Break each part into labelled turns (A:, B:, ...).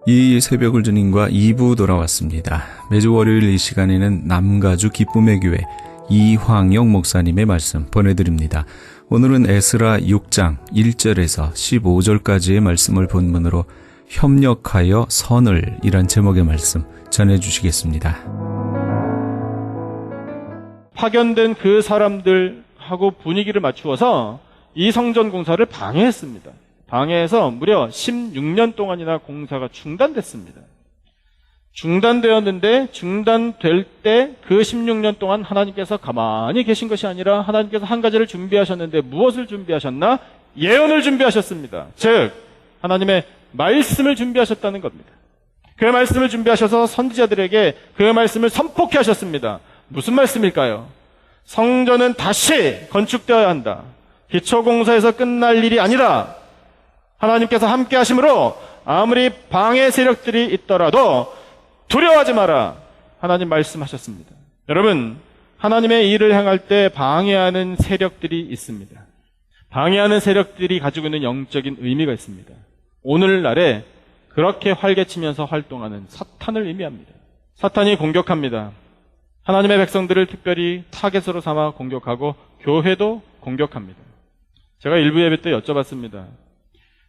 A: 이 새벽을 주님과 2부 돌아왔습니다. 매주 월요일 이 시간에는 남가주 기쁨의 교회 이황영 목사님의 말씀 보내드립니다. 오늘은 에스라 6장 1절에서 15절까지의 말씀을 본문으로 협력하여 선을 이란 제목의 말씀 전해주시겠습니다.
B: 파견된 그 사람들하고 분위기를 맞추어서 이 성전 공사를 방해했습니다. 방해해서 무려 16년 동안이나 공사가 중단됐습니다. 중단되었는데 중단될 때 그 16년 동안 하나님께서 가만히 계신 것이 아니라 하나님께서 한 가지를 준비하셨는데 무엇을 준비하셨나? 예언을 준비하셨습니다. 즉 하나님의 말씀을 준비하셨다는 겁니다. 그 말씀을 준비하셔서 선지자들에게 그 말씀을 선포케 하셨습니다. 무슨 말씀일까요? 성전은 다시 건축되어야 한다. 기초공사에서 끝날 일이 아니라 하나님께서 함께 하심으로 아무리 방해 세력들이 있더라도 두려워하지 마라. 하나님 말씀하셨습니다. 여러분, 하나님의 일을 행할 때 방해하는 세력들이 있습니다. 방해하는 세력들이 가지고 있는 영적인 의미가 있습니다. 오늘날에 그렇게 활개치면서 활동하는 사탄을 의미합니다. 사탄이 공격합니다. 하나님의 백성들을 특별히 타겟으로 삼아 공격하고 교회도 공격합니다. 제가 일부 예배 때 여쭤봤습니다.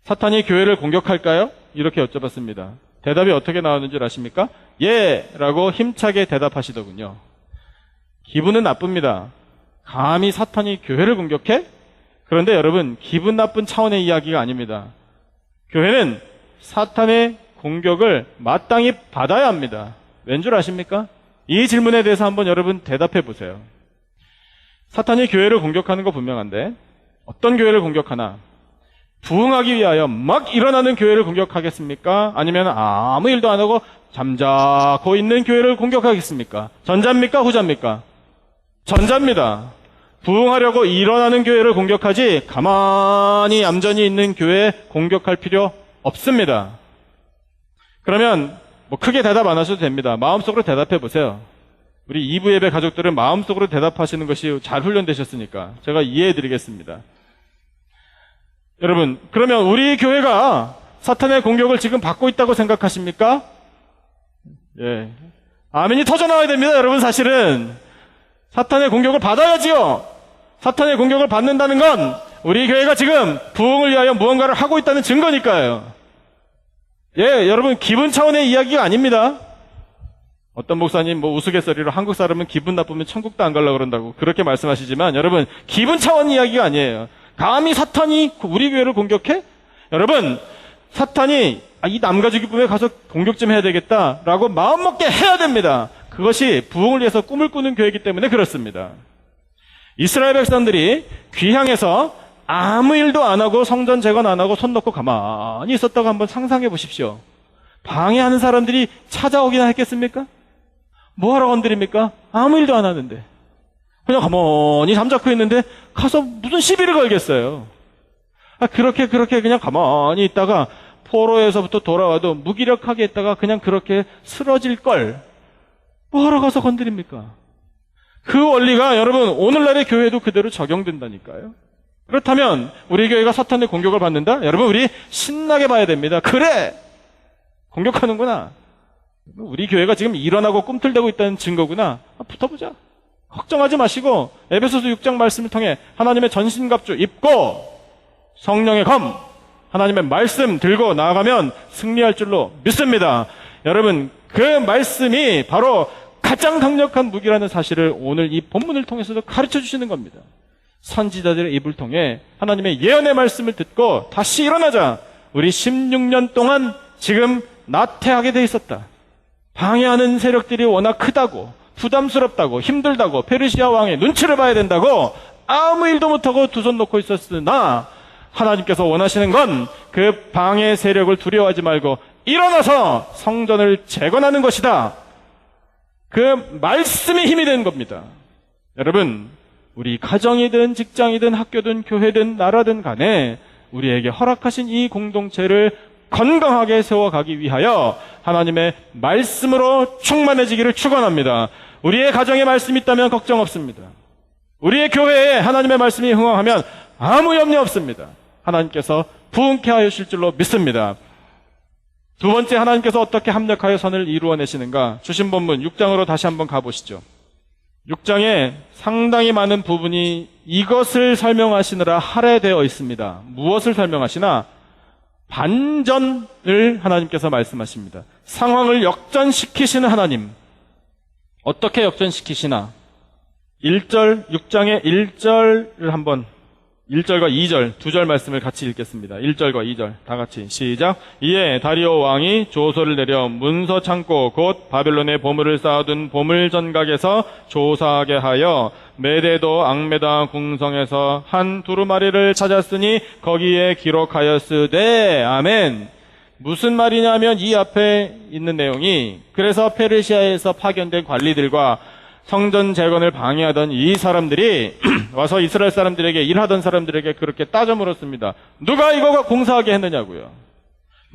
B: 사탄이 교회를 공격할까요? 이렇게 여쭤봤습니다. 대답이 어떻게 나왔는지 아십니까? 예! 라고 힘차게 대답하시더군요. 기분은 나쁩니다. 감히 사탄이 교회를 공격해? 그런데 여러분, 기분 나쁜 차원의 이야기가 아닙니다. 교회는 사탄의 공격을 마땅히 받아야 합니다. 왠 줄 아십니까? 이 질문에 대해서 한번 여러분 대답해 보세요. 사탄이 교회를 공격하는 거 분명한데 어떤 교회를 공격하나? 부흥하기 위하여 막 일어나는 교회를 공격하겠습니까? 아니면 아무 일도 안 하고 잠자코 있는 교회를 공격하겠습니까? 전자입니까? 후자입니까? 전자입니다. 부흥하려고 일어나는 교회를 공격하지 가만히 얌전히 있는 교회 공격할 필요 없습니다. 그러면 크게 대답 안 하셔도 됩니다. 마음속으로 대답해 보세요. 우리 2부 예배 가족들은 마음속으로 대답하시는 것이 잘 훈련되셨으니까 제가 이해해 드리겠습니다. 여러분, 그러면 우리 교회가 사탄의 공격을 지금 받고 있다고 생각하십니까? 예. 아멘이 터져 나와야 됩니다, 여러분. 사실은 사탄의 공격을 받아야지요. 사탄의 공격을 받는다는 건 우리 교회가 지금 부흥을 위하여 무언가를 하고 있다는 증거니까요. 예, 여러분, 기분 차원의 이야기가 아닙니다. 어떤 목사님 우스갯소리로 한국 사람은 기분 나쁘면 천국도 안 가려고 그런다고 그렇게 말씀하시지만 여러분, 기분 차원 이야기가 아니에요. 감히 사탄이 우리 교회를 공격해? 여러분, 사탄이 이 남가주 기쁨에 가서 공격 좀 해야 되겠다라고 마음먹게 해야 됩니다. 그것이 부흥을 위해서 꿈을 꾸는 교회이기 때문에 그렇습니다. 이스라엘 백성들이 귀향해서 아무 일도 안 하고 성전 재건 안 하고 손 놓고 가만히 있었다고 한번 상상해 보십시오. 방해하는 사람들이 찾아오기나 했겠습니까? 뭐하러 건드립니까? 아무 일도 안 하는데. 그냥 가만히 잠자코 있는데 가서 무슨 시비를 걸겠어요. 그렇게 그냥 가만히 있다가 포로에서부터 돌아와도 무기력하게 있다가 그냥 그렇게 쓰러질 걸 뭐하러 가서 건드립니까? 그 원리가 여러분 오늘날의 교회도 그대로 적용된다니까요. 그렇다면 우리 교회가 사탄의 공격을 받는다? 여러분 우리 신나게 봐야 됩니다. 그래! 공격하는구나. 우리 교회가 지금 일어나고 꿈틀대고 있다는 증거구나. 붙어보자. 걱정하지 마시고 에베소서 6장 말씀을 통해 하나님의 전신갑주 입고 성령의 검, 하나님의 말씀 들고 나아가면 승리할 줄로 믿습니다. 여러분, 그 말씀이 바로 가장 강력한 무기라는 사실을 오늘 이 본문을 통해서도 가르쳐 주시는 겁니다. 선지자들의 입을 통해 하나님의 예언의 말씀을 듣고 다시 일어나자. 우리 16년 동안 지금 나태하게 돼 있었다. 방해하는 세력들이 워낙 크다고, 부담스럽다고, 힘들다고, 페르시아 왕의 눈치를 봐야 된다고 아무 일도 못하고 두 손 놓고 있었으나 하나님께서 원하시는 건 그 방해 세력을 두려워하지 말고 일어나서 성전을 재건하는 것이다. 그 말씀이 힘이 되는 겁니다. 여러분, 우리 가정이든 직장이든 학교든 교회든 나라든 간에 우리에게 허락하신 이 공동체를 건강하게 세워가기 위하여 하나님의 말씀으로 충만해지기를 축원합니다. 우리의 가정에 말씀이 있다면 걱정 없습니다. 우리의 교회에 하나님의 말씀이 흥황하면 아무 염려 없습니다. 하나님께서 부흥케 하실 줄로 믿습니다. 두 번째, 하나님께서 어떻게 합력하여 선을 이루어내시는가? 주신 본문 6장으로 다시 한번 가보시죠. 6장에 상당히 많은 부분이 이것을 설명하시느라 할애되어 있습니다. 무엇을 설명하시나? 반전을 하나님께서 말씀하십니다. 상황을 역전시키시는 하나님. 어떻게 역전시키시나? 6장의 1절을 한번, 1절과 2절, 두 절 말씀을 같이 읽겠습니다. 1절과 2절 다 같이 시작. 이에 다리오 왕이 조서를 내려 문서 창고 곧 바벨론의 보물을 쌓아둔 보물 전각에서 조사하게 하여 메데도 앙메다 궁성에서 한 두루마리를 찾았으니 거기에 기록하였으되. 아멘. 무슨 말이냐면 이 앞에 있는 내용이, 그래서 페르시아에서 파견된 관리들과 성전 재건을 방해하던 이 사람들이 와서 이스라엘 사람들에게, 일하던 사람들에게 그렇게 따져 물었습니다. 누가 이거 공사하게 했느냐고요.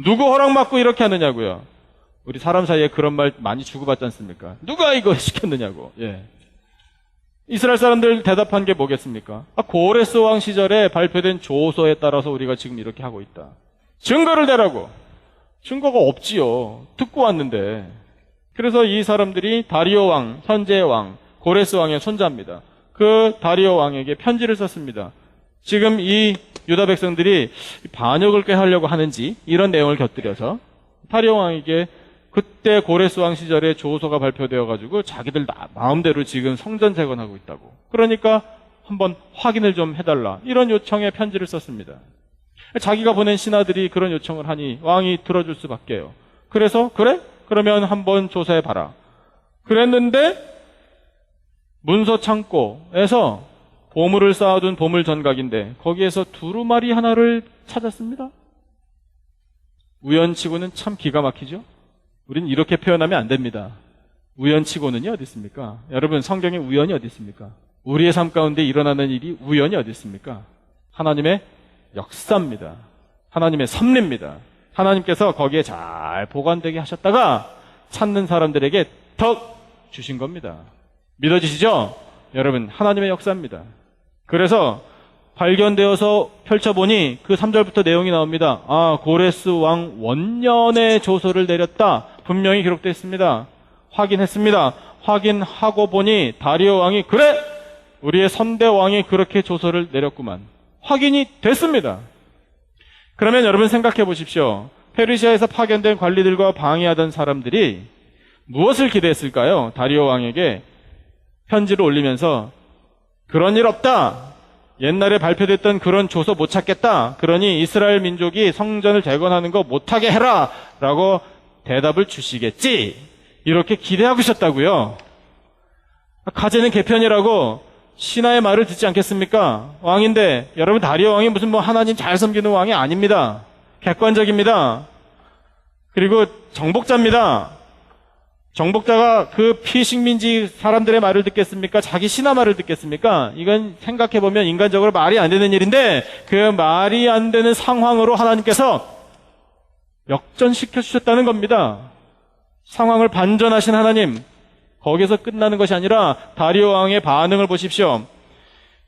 B: 누구 허락받고 이렇게 하느냐고요. 우리 사람 사이에 그런 말 많이 주고받지 않습니까? 누가 이거 시켰느냐고. 예. 이스라엘 사람들 대답한 게 뭐겠습니까? 고레스 왕 시절에 발표된 조서에 따라서 우리가 지금 이렇게 하고 있다. 증거를 대라고. 증거가 없지요. 듣고 왔는데. 그래서 이 사람들이 다리오 왕, 현재 왕, 고레스 왕의 손자입니다. 그 다리오 왕에게 편지를 썼습니다. 지금 이 유다 백성들이 반역을 꽤 하려고 하는지 이런 내용을 곁들여서 다리오 왕에게 그때 고레스 왕 시절에 조서가 발표되어 가지고 자기들 마음대로 지금 성전 재건하고 있다고. 그러니까 한번 확인을 좀 해달라. 이런 요청에 편지를 썼습니다. 자기가 보낸 신하들이 그런 요청을 하니 왕이 들어줄 수밖에요. 그래서 그래? 그러면 한번 조사해봐라. 그랬는데 문서 창고에서 보물을 쌓아둔 보물 전각인데 거기에서 두루마리 하나를 찾았습니다. 우연치고는 참 기가 막히죠? 우린 이렇게 표현하면 안 됩니다. 우연치고는요 어디 있습니까? 여러분, 성경에 우연이 어디 있습니까? 우리의 삶 가운데 일어나는 일이 우연이 어디 있습니까? 하나님의 역사입니다. 하나님의 섭리입니다. 하나님께서 거기에 잘 보관되게 하셨다가 찾는 사람들에게 덕 주신 겁니다. 믿어지시죠? 여러분, 하나님의 역사입니다. 그래서 발견되어서 펼쳐보니 그 3절부터 내용이 나옵니다. 고레스 왕 원년의 조서를 내렸다. 분명히 기록되어 있습니다. 확인했습니다. 확인하고 보니 다리오 왕이 그래! 우리의 선대 왕이 그렇게 조서를 내렸구만. 확인이 됐습니다. 그러면 여러분 생각해 보십시오. 페르시아에서 파견된 관리들과 방해하던 사람들이 무엇을 기대했을까요? 다리오 왕에게 편지를 올리면서 그런 일 없다. 옛날에 발표됐던 그런 조서 못 찾겠다. 그러니 이스라엘 민족이 성전을 재건하는 거 못하게 해라. 라고 대답을 주시겠지. 이렇게 기대하고 있었다고요. 가제는 개편이라고 신하의 말을 듣지 않겠습니까? 왕인데 여러분, 다리오 왕이 무슨 하나님 잘 섬기는 왕이 아닙니다. 객관적입니다. 그리고 정복자입니다. 정복자가 그 피식민지 사람들의 말을 듣겠습니까? 자기 신하 말을 듣겠습니까? 이건 생각해보면 인간적으로 말이 안 되는 일인데 그 말이 안 되는 상황으로 하나님께서 역전시켜 주셨다는 겁니다. 상황을 반전하신 하나님, 거기서 끝나는 것이 아니라 다리오 왕의 반응을 보십시오.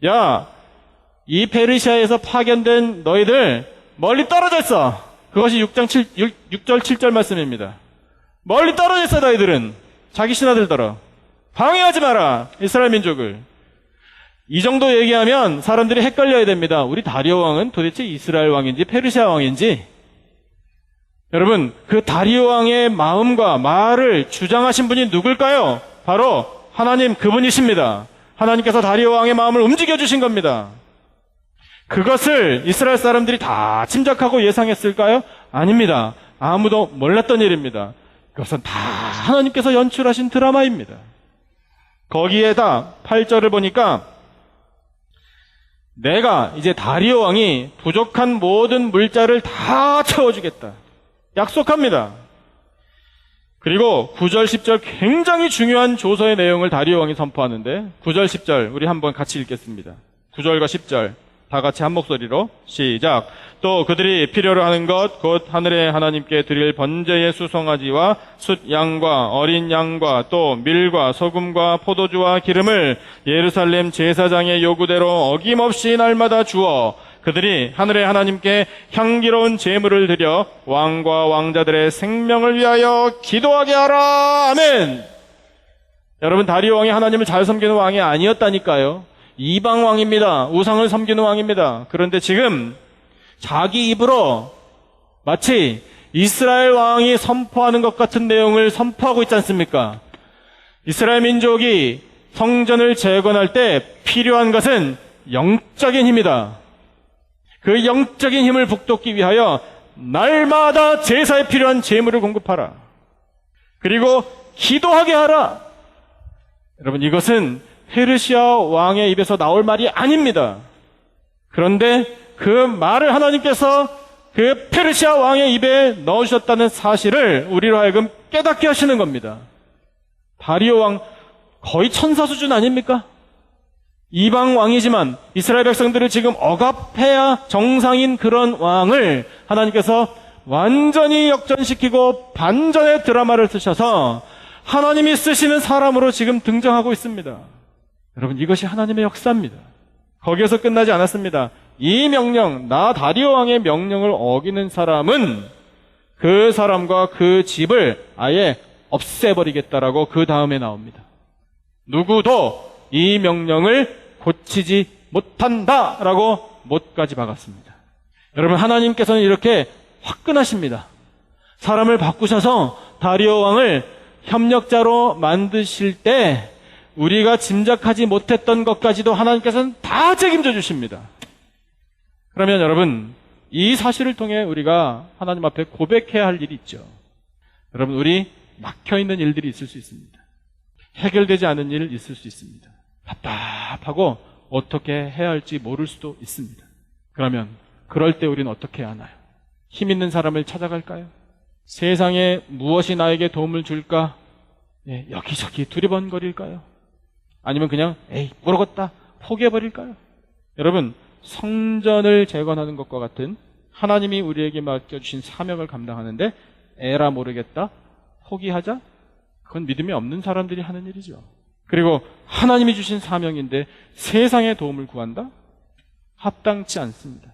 B: 야, 이 페르시아에서 파견된 너희들 멀리 떨어져 있어. 그것이 6절 7절 말씀입니다. 멀리 떨어져 있어. 너희들은 자기 신하들더러 방해하지 마라 이스라엘 민족을. 이 정도 얘기하면 사람들이 헷갈려야 됩니다. 우리 다리오 왕은 도대체 이스라엘 왕인지 페르시아 왕인지. 여러분, 그 다리오 왕의 마음과 말을 주장하신 분이 누굴까요? 바로 하나님, 그분이십니다. 하나님께서 다리오 왕의 마음을 움직여주신 겁니다. 그것을 이스라엘 사람들이 다 짐작하고 예상했을까요? 아닙니다. 아무도 몰랐던 일입니다. 그것은 다 하나님께서 연출하신 드라마입니다. 거기에다 8절을 보니까 내가 이제 다리오 왕이 부족한 모든 물자를 다 채워주겠다. 약속합니다. 그리고 9절, 10절 굉장히 중요한 조서의 내용을 다리오 왕이 선포하는데 9절, 10절 우리 한번 같이 읽겠습니다. 9절과 10절 다 같이 한 목소리로 시작. 또 그들이 필요로 하는 것 곧 하늘의 하나님께 드릴 번제의 수송아지와 숫 양과 어린 양과 또 밀과 소금과 포도주와 기름을 예루살렘 제사장의 요구대로 어김없이 날마다 주어 그들이 하늘의 하나님께 향기로운 제물을 드려 왕과 왕자들의 생명을 위하여 기도하게 하라. 아멘. 여러분, 다리오 왕이 하나님을 잘 섬기는 왕이 아니었다니까요. 이방 왕입니다. 우상을 섬기는 왕입니다. 그런데 지금 자기 입으로 마치 이스라엘 왕이 선포하는 것 같은 내용을 선포하고 있지 않습니까? 이스라엘 민족이 성전을 재건할 때 필요한 것은 영적인 힘이다. 그 영적인 힘을 북돋기 위하여 날마다 제사에 필요한 제물을 공급하라. 그리고 기도하게 하라. 여러분, 이것은 페르시아 왕의 입에서 나올 말이 아닙니다. 그런데 그 말을 하나님께서 그 페르시아 왕의 입에 넣으셨다는 사실을 우리로 하여금 깨닫게 하시는 겁니다. 다리오 왕 거의 천사 수준 아닙니까? 이방 왕이지만 이스라엘 백성들을 지금 억압해야 정상인 그런 왕을 하나님께서 완전히 역전시키고 반전의 드라마를 쓰셔서 하나님이 쓰시는 사람으로 지금 등장하고 있습니다. 여러분, 이것이 하나님의 역사입니다. 거기에서 끝나지 않았습니다. 이 명령, 나 다리오 왕의 명령을 어기는 사람은 그 사람과 그 집을 아예 없애버리겠다라고 그 다음에 나옵니다. 누구도 이 명령을 고치지 못한다라고 못까지 박았습니다. 여러분, 하나님께서는 이렇게 화끈하십니다. 사람을 바꾸셔서 다리오 왕을 협력자로 만드실 때 우리가 짐작하지 못했던 것까지도 하나님께서는 다 책임져 주십니다. 그러면 여러분, 이 사실을 통해 우리가 하나님 앞에 고백해야 할 일이 있죠. 여러분, 우리 막혀있는 일들이 있을 수 있습니다. 해결되지 않은 일 있을 수 있습니다. 답답하고 어떻게 해야 할지 모를 수도 있습니다. 그러면 그럴 때 우리는 어떻게 해야 하나요? 힘 있는 사람을 찾아갈까요? 세상에 무엇이 나에게 도움을 줄까? 여기저기 두리번거릴까요? 아니면 그냥 모르겠다 포기해버릴까요? 여러분, 성전을 재건하는 것과 같은 하나님이 우리에게 맡겨주신 사명을 감당하는데 에라 모르겠다 포기하자? 그건 믿음이 없는 사람들이 하는 일이죠. 그리고 하나님이 주신 사명인데 세상의 도움을 구한다? 합당치 않습니다.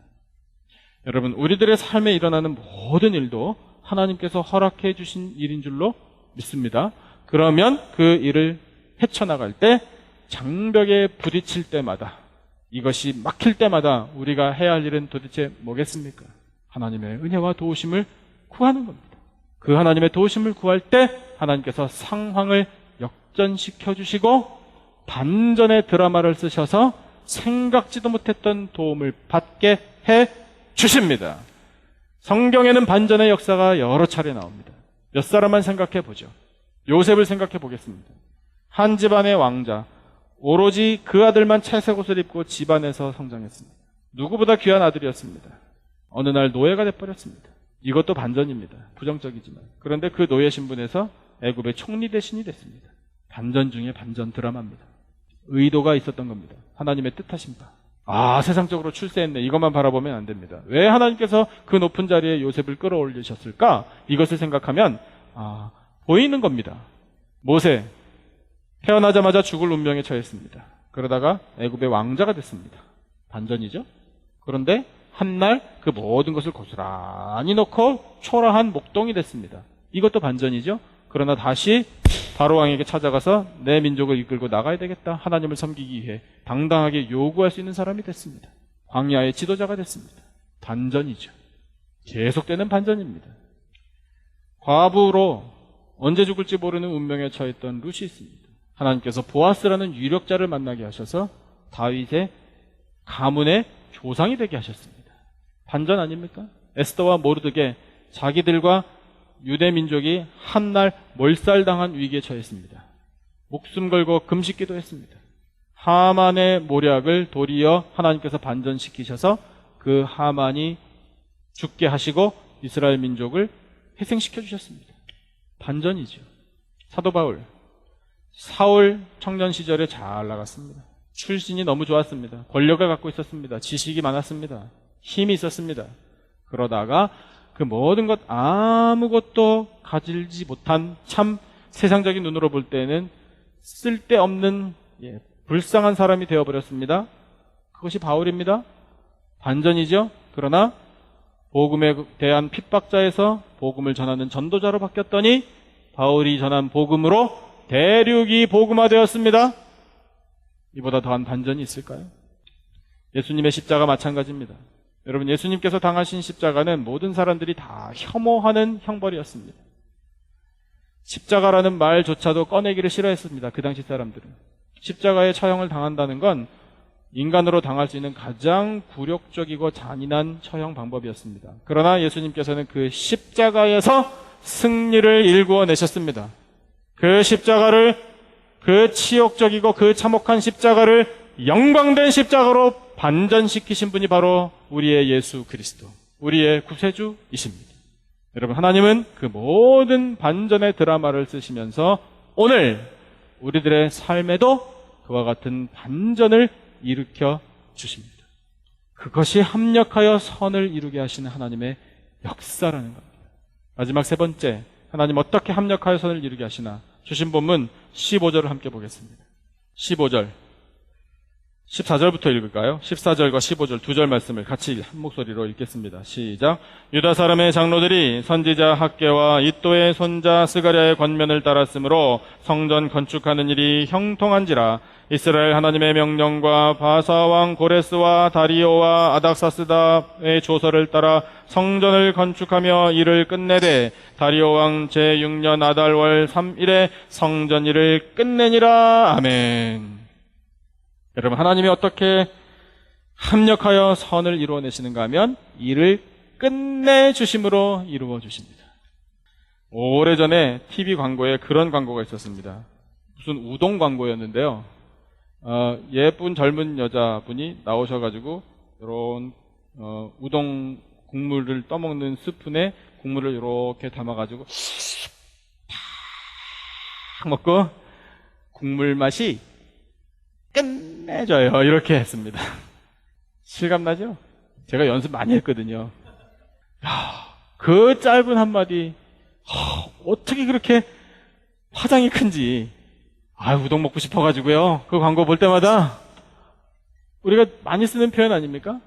B: 여러분, 우리들의 삶에 일어나는 모든 일도 하나님께서 허락해 주신 일인 줄로 믿습니다. 그러면 그 일을 헤쳐나갈 때, 장벽에 부딪힐 때마다, 이것이 막힐 때마다 우리가 해야 할 일은 도대체 뭐겠습니까? 하나님의 은혜와 도우심을 구하는 겁니다. 그 하나님의 도우심을 구할 때 하나님께서 상황을 역전시켜 주시고 반전의 드라마를 쓰셔서 생각지도 못했던 도움을 받게 해 주십니다. 성경에는 반전의 역사가 여러 차례 나옵니다. 몇 사람만 생각해 보죠. 요셉을 생각해 보겠습니다. 한 집안의 왕자, 오로지 그 아들만 채색 옷을 입고 집안에서 성장했습니다. 누구보다 귀한 아들이었습니다. 어느 날 노예가 돼버렸습니다. 이것도 반전입니다. 부정적이지만. 그런데 그 노예 신분에서 애굽의 총리 대신이 됐습니다. 반전 중에 반전 드라마입니다. 의도가 있었던 겁니다. 하나님의 뜻하십니다. 세상적으로 출세했네. 이것만 바라보면 안 됩니다. 왜 하나님께서 그 높은 자리에 요셉을 끌어올리셨을까? 이것을 생각하면 보이는 겁니다. 모세, 태어나자마자 죽을 운명에 처했습니다. 그러다가 애굽의 왕자가 됐습니다. 반전이죠? 그런데 한날 그 모든 것을 고스란히 놓고 초라한 목동이 됐습니다. 이것도 반전이죠? 그러나 다시 바로 왕에게 찾아가서 내 민족을 이끌고 나가야 되겠다. 하나님을 섬기기 위해 당당하게 요구할 수 있는 사람이 됐습니다. 광야의 지도자가 됐습니다. 반전이죠. 계속되는 반전입니다. 과부로 언제 죽을지 모르는 운명에 처했던 룻이 있습니다. 하나님께서 보아스라는 유력자를 만나게 하셔서 다윗의 가문의 조상이 되게 하셨습니다. 반전 아닙니까? 에스더와 모르드게 자기들과 유대 민족이 한날 몰살당한 위기에 처했습니다. 목숨 걸고 금식기도 했습니다. 하만의 모략을 도리어 하나님께서 반전시키셔서 그 하만이 죽게 하시고 이스라엘 민족을 회생시켜 주셨습니다. 반전이죠. 사도 바울, 사울 청년 시절에 잘 나갔습니다. 출신이 너무 좋았습니다. 권력을 갖고 있었습니다. 지식이 많았습니다. 힘이 있었습니다. 그러다가 그 모든 것 아무것도 가질지 못한 참 세상적인 눈으로 볼 때는 쓸데없는 불쌍한 사람이 되어버렸습니다. 그것이 바울입니다. 반전이죠. 그러나 복음에 대한 핍박자에서 복음을 전하는 전도자로 바뀌었더니 바울이 전한 복음으로 대륙이 복음화되었습니다. 이보다 더한 반전이 있을까요? 예수님의 십자가 마찬가지입니다. 여러분, 예수님께서 당하신 십자가는 모든 사람들이 다 혐오하는 형벌이었습니다. 십자가라는 말조차도 꺼내기를 싫어했습니다. 그 당시 사람들은. 십자가의 처형을 당한다는 건 인간으로 당할 수 있는 가장 굴욕적이고 잔인한 처형 방법이었습니다. 그러나 예수님께서는 그 십자가에서 승리를 일구어내셨습니다. 그 십자가를, 그 치욕적이고 그 참혹한 십자가를 영광된 십자가로 반전시키신 분이 바로 우리의 예수 그리스도, 우리의 구세주이십니다. 여러분, 하나님은 그 모든 반전의 드라마를 쓰시면서 오늘 우리들의 삶에도 그와 같은 반전을 일으켜 주십니다. 그것이 합력하여 선을 이루게 하시는 하나님의 역사라는 겁니다. 마지막 세 번째, 하나님 어떻게 합력하여 선을 이루게 하시나? 주신 본문 15절을 함께 보겠습니다. 15절, 14절부터 읽을까요? 14절과 15절 두 절 말씀을 같이 한 목소리로 읽겠습니다. 시작. 유다 사람의 장로들이 선지자 학개와 이또의 손자 스가랴의 권면을 따랐으므로 성전 건축하는 일이 형통한지라. 이스라엘 하나님의 명령과 바사왕 고레스와 다리오와 아닥사스다의 조서를 따라 성전을 건축하며 일을 끝내되 다리오 왕 제6년 아달월 3일에 성전 일을 끝내니라. 아멘. 여러분, 하나님이 어떻게 합력하여 선을 이루어내시는가 하면 일을 끝내주심으로 이루어주십니다. 오래전에 TV 광고에 그런 광고가 있었습니다. 무슨 우동 광고였는데요. 예쁜 젊은 여자분이 나오셔가지고 이런 우동 국물을 떠먹는 스푼에 국물을 이렇게 담아가지고 탁 먹고 국물 맛이 끝내줘요. 이렇게 했습니다. 실감나죠? 제가 연습 많이 했거든요. 그 짧은 한마디, 어떻게 그렇게 화장이 큰지. 우동 먹고 싶어가지고요. 그 광고 볼 때마다 우리가 많이 쓰는 표현 아닙니까?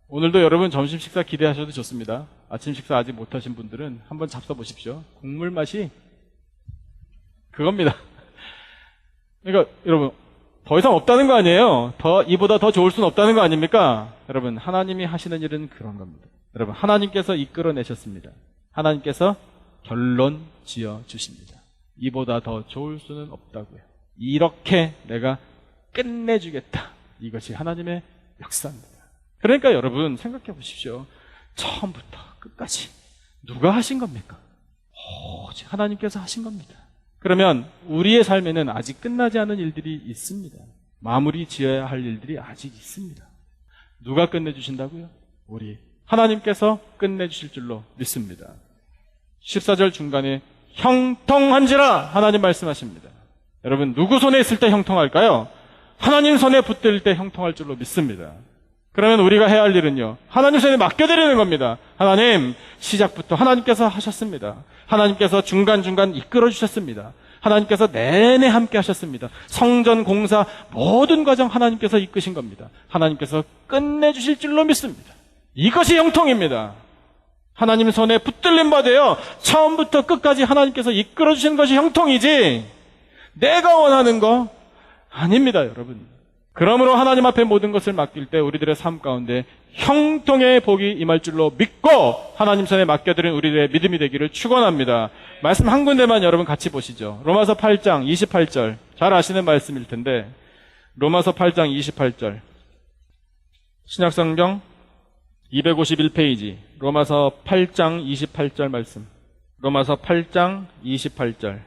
B: 오늘도 여러분 점심 식사 기대하셔도 좋습니다. 아침 식사 아직 못하신 분들은 한번 잡숴 보십시오. 국물 맛이 그겁니다. 그러니까 여러분, 더 이상 없다는 거 아니에요. 이보다 더 좋을 수는 없다는 거 아닙니까? 여러분, 하나님이 하시는 일은 그런 겁니다. 여러분, 하나님께서 이끌어내셨습니다. 하나님께서 결론 지어 주십니다. 이보다 더 좋을 수는 없다고요. 이렇게 내가 끝내주겠다. 이것이 하나님의 역사입니다. 그러니까 여러분, 생각해 보십시오. 처음부터 끝까지 누가 하신 겁니까? 오직 하나님께서 하신 겁니다. 그러면 우리의 삶에는 아직 끝나지 않은 일들이 있습니다. 마무리 지어야 할 일들이 아직 있습니다. 누가 끝내주신다고요? 우리 하나님께서 끝내주실 줄로 믿습니다. 14절 중간에 형통한지라 하나님 말씀하십니다. 여러분, 누구 손에 있을 때 형통할까요? 하나님 손에 붙들 때 형통할 줄로 믿습니다. 그러면 우리가 해야 할 일은요, 하나님 손에 맡겨드리는 겁니다. 하나님, 시작부터 하나님께서 하셨습니다. 하나님께서 중간중간 이끌어 주셨습니다. 하나님께서 내내 함께 하셨습니다. 성전 공사 모든 과정 하나님께서 이끄신 겁니다. 하나님께서 끝내주실 줄로 믿습니다. 이것이 형통입니다. 하나님 손에 붙들림 받아요. 처음부터 끝까지 하나님께서 이끌어 주신 것이 형통이지 내가 원하는 거 아닙니다, 여러분. 그러므로 하나님 앞에 모든 것을 맡길 때 우리들의 삶 가운데 형통의 복이 임할 줄로 믿고 하나님 손에 맡겨드린 우리들의 믿음이 되기를 축원합니다. 말씀 한 군데만 여러분 같이 보시죠. 로마서 8장 28절. 잘 아시는 말씀일 텐데 로마서 8장 28절. 신약성경 251페이지 로마서 8장 28절 말씀. 로마서 8장 28절.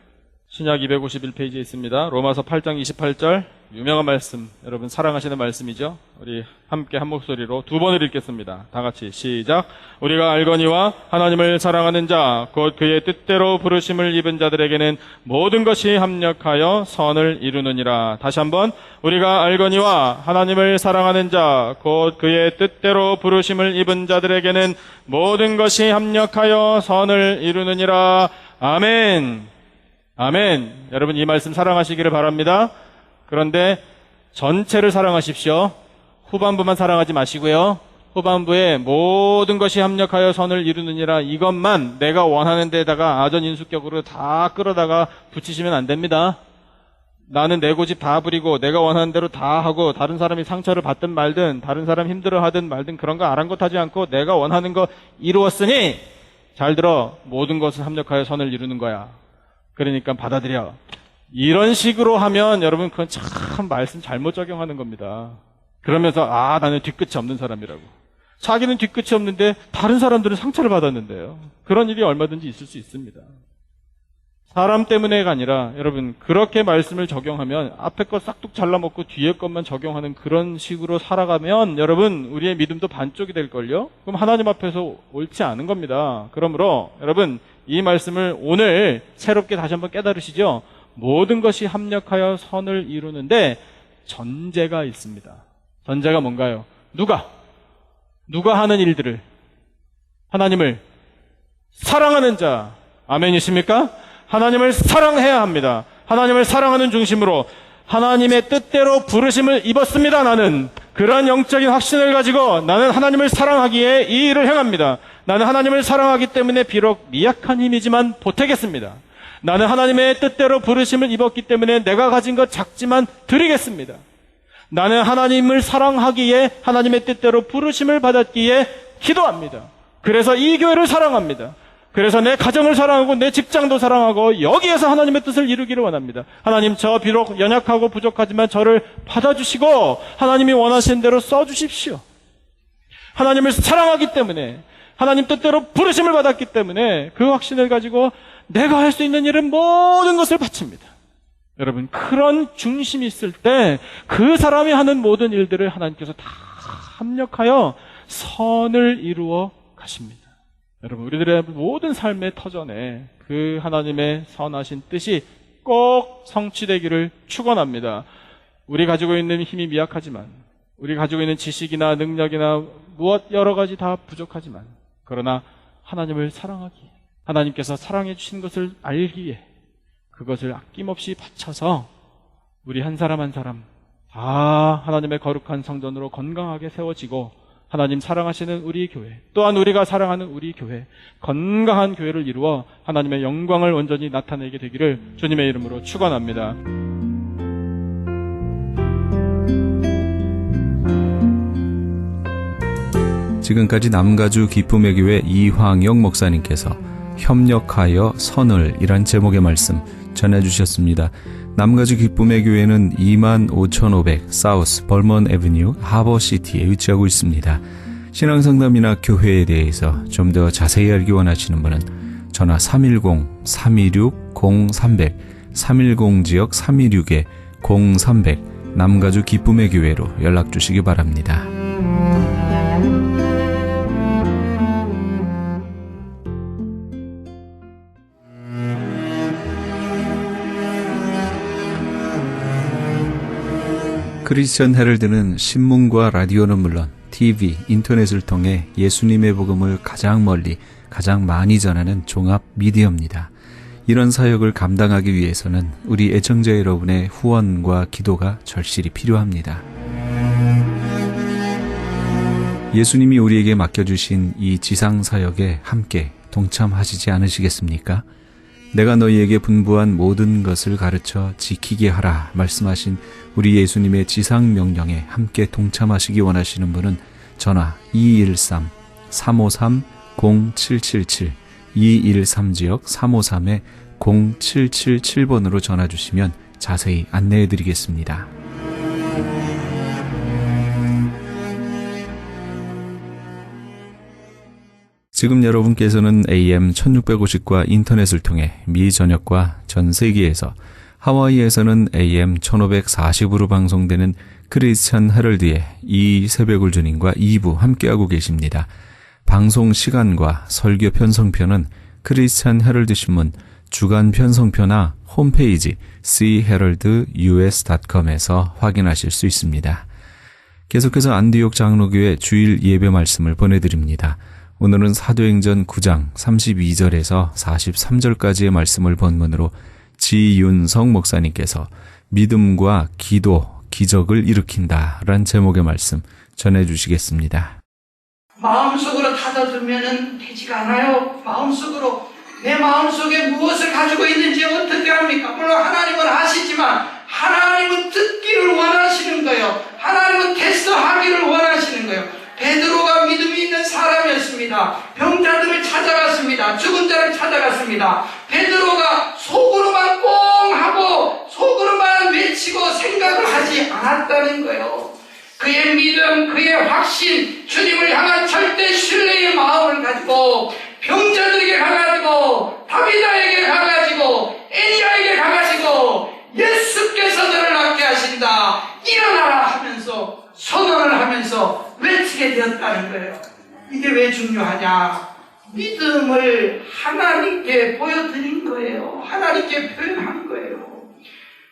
B: 신약 251페이지에 있습니다. 로마서 8장 28절. 유명한 말씀, 여러분 사랑하시는 말씀이죠. 우리 함께 한 목소리로 두 번을 읽겠습니다. 다 같이 시작. 우리가 알거니와 하나님을 사랑하는 자, 곧 그의 뜻대로 부르심을 입은 자들에게는 모든 것이 합력하여 선을 이루느니라. 다시 한번. 우리가 알거니와 하나님을 사랑하는 자, 곧 그의 뜻대로 부르심을 입은 자들에게는 모든 것이 합력하여 선을 이루느니라. 아멘. 아멘. 여러분 이 말씀 사랑하시기를 바랍니다. 그런데 전체를 사랑하십시오. 후반부만 사랑하지 마시고요. 후반부에 모든 것이 합력하여 선을 이루느니라 이것만 내가 원하는 데다가 아전인수격으로 다 끌어다가 붙이시면 안 됩니다. 나는 내 고집 다 부리고 내가 원하는 대로 다 하고 다른 사람이 상처를 받든 말든 다른 사람 힘들어하든 말든 그런 거 아랑곳하지 않고 내가 원하는 거 이루었으니 잘 들어 모든 것은 합력하여 선을 이루는 거야. 그러니까 받아들여. 이런 식으로 하면 여러분 그건 참 말씀 잘못 적용하는 겁니다. 그러면서 나는 뒤끝이 없는 사람이라고. 자기는 뒤끝이 없는데 다른 사람들은 상처를 받았는데요. 그런 일이 얼마든지 있을 수 있습니다. 사람 때문에가 아니라 여러분 그렇게 말씀을 적용하면 앞에 것 싹둑 잘라먹고 뒤에 것만 적용하는 그런 식으로 살아가면 여러분 우리의 믿음도 반쪽이 될걸요. 그럼 하나님 앞에서 옳지 않은 겁니다. 그러므로 여러분 이 말씀을 오늘 새롭게 다시 한번 깨달으시죠. 모든 것이 합력하여 선을 이루는데 전제가 있습니다. 전제가 뭔가요? 누가 하는 일들을 하나님을 사랑하는 자. 아멘이십니까? 하나님을 사랑해야 합니다. 하나님을 사랑하는 중심으로 하나님의 뜻대로 부르심을 입었습니다. 나는 그러한 영적인 확신을 가지고 나는 하나님을 사랑하기에 이 일을 행합니다. 나는 하나님을 사랑하기 때문에 비록 미약한 힘이지만 보태겠습니다. 나는 하나님의 뜻대로 부르심을 입었기 때문에 내가 가진 것 작지만 드리겠습니다. 나는 하나님을 사랑하기에 하나님의 뜻대로 부르심을 받았기에 기도합니다. 그래서 이 교회를 사랑합니다. 그래서 내 가정을 사랑하고 내 직장도 사랑하고 여기에서 하나님의 뜻을 이루기를 원합니다. 하나님 저 비록 연약하고 부족하지만 저를 받아주시고 하나님이 원하시는 대로 써주십시오. 하나님을 사랑하기 때문에 하나님 뜻대로 부르심을 받았기 때문에 그 확신을 가지고 내가 할 수 있는 일은 모든 것을 바칩니다. 여러분 그런 중심이 있을 때 그 사람이 하는 모든 일들을 하나님께서 다 합력하여 선을 이루어 가십니다. 여러분 우리들의 모든 삶의 터전에 그 하나님의 선하신 뜻이 꼭 성취되기를 축원합니다. 우리 가지고 있는 힘이 미약하지만 우리 가지고 있는 지식이나 능력이나 무엇 여러 가지 다 부족하지만 그러나 하나님을 사랑하기에 하나님께서 사랑해 주신 것을 알기에 그것을 아낌없이 바쳐서 우리 한 사람 한 사람 다 하나님의 거룩한 성전으로 건강하게 세워지고 하나님 사랑하시는 우리 교회 또한 우리가 사랑하는 우리 교회 건강한 교회를 이루어 하나님의 영광을 온전히 나타내게 되기를 주님의 이름으로 축원합니다.
A: 지금까지 남가주 기쁨의 교회 이황영 목사님께서 협력하여 선을 이란 제목의 말씀 전해주셨습니다. 남가주 기쁨의 교회는 25,500 사우스 벌먼 애비뉴 하버시티에 위치하고 있습니다. 신앙상담이나 교회에 대해서 좀 더 자세히 알기 원하시는 분은 전화 310-326-0300 310지역 326-0300 남가주 기쁨의 교회로 연락 주시기 바랍니다. 크리스천 헤럴드는 신문과 라디오는 물론 TV, 인터넷을 통해 예수님의 복음을 가장 멀리, 가장 많이 전하는 종합 미디어입니다. 이런 사역을 감당하기 위해서는 우리 애청자 여러분의 후원과 기도가 절실히 필요합니다. 예수님이 우리에게 맡겨주신 이 지상 사역에 함께 동참하시지 않으시겠습니까? 내가 너희에게 분부한 모든 것을 가르쳐 지키게 하라 말씀하신 우리 예수님의 지상 명령에 함께 동참하시기 원하시는 분은 전화 213-353-0777 213지역 353-0777번으로 전화 주시면 자세히 안내해 드리겠습니다. 지금 여러분께서는 AM 1650과 인터넷을 통해 미 전역과 전 세계에서 하와이에서는 AM 1540으로 방송되는 크리스천 헤럴드의 이 새벽을 주님과 2부 함께하고 계십니다. 방송 시간과 설교 편성표는 크리스천 헤럴드 신문 주간 편성표나 홈페이지 cheheraldus.com에서 확인하실 수 있습니다. 계속해서 안디옥 장로교회 주일 예배 말씀을 보내드립니다. 오늘은 사도행전 9장 32절에서 43절까지의 말씀을 본문으로 지윤성 목사님께서 믿음과 기도, 기적을 일으킨다 라는 제목의 말씀 전해주시겠습니다.
C: 마음속으로 가둬두면 되지가 않아요. 마음속으로, 내 마음속에 무엇을 가지고 있는지 어떻게 합니까? 물론 하나님은 아시지만 하나님은 듣기를 원하시는 거예요. 하나님은 테스트하기를 원하시는 거예요. 베드로가 믿음이 있는 사람이었습니다. 병자들을 찾아갔습니다. 죽은 자를 찾아갔습니다. 베드로가 속으로만 꽁 하고 속으로만 외치고 생각을 하지 않았다는 거예요. 그의 믿음, 그의 확신, 주님을 향한 절대 신뢰의 마음을 가지고 병자들에게 가가지고 다비다에게 가가지고 엘리야에게 가가지고 예수께서 너를 낫게 하신다, 일어나라 하면서 선언을 하면서 외치게 되었다는 거예요. 이게 왜 중요하냐? 믿음을 하나님께 보여드린 거예요. 하나님께 표현한 거예요.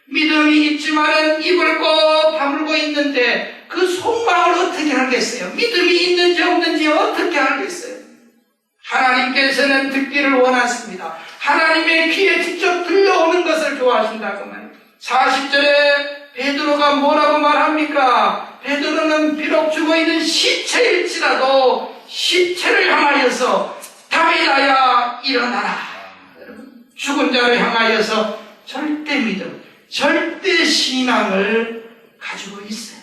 C: 믿음이 있지만은 입을 꼭 다물고 있는데 그 속마음을 어떻게 알겠어요? 믿음이 있는지 없는지 어떻게 알겠어요? 하나님께서는 듣기를 원하십니다. 하나님의 귀에 직접 들려오는 것을 좋아하신다고 말해요. 40절에 베드로가 뭐라고 말합니까? 베드로는 비록 죽어있는 시체일지라도 시체를 향하여서 다비다야 일어나라. 죽은 자를 향하여서 절대 믿음, 절대 신앙을 가지고 있어요.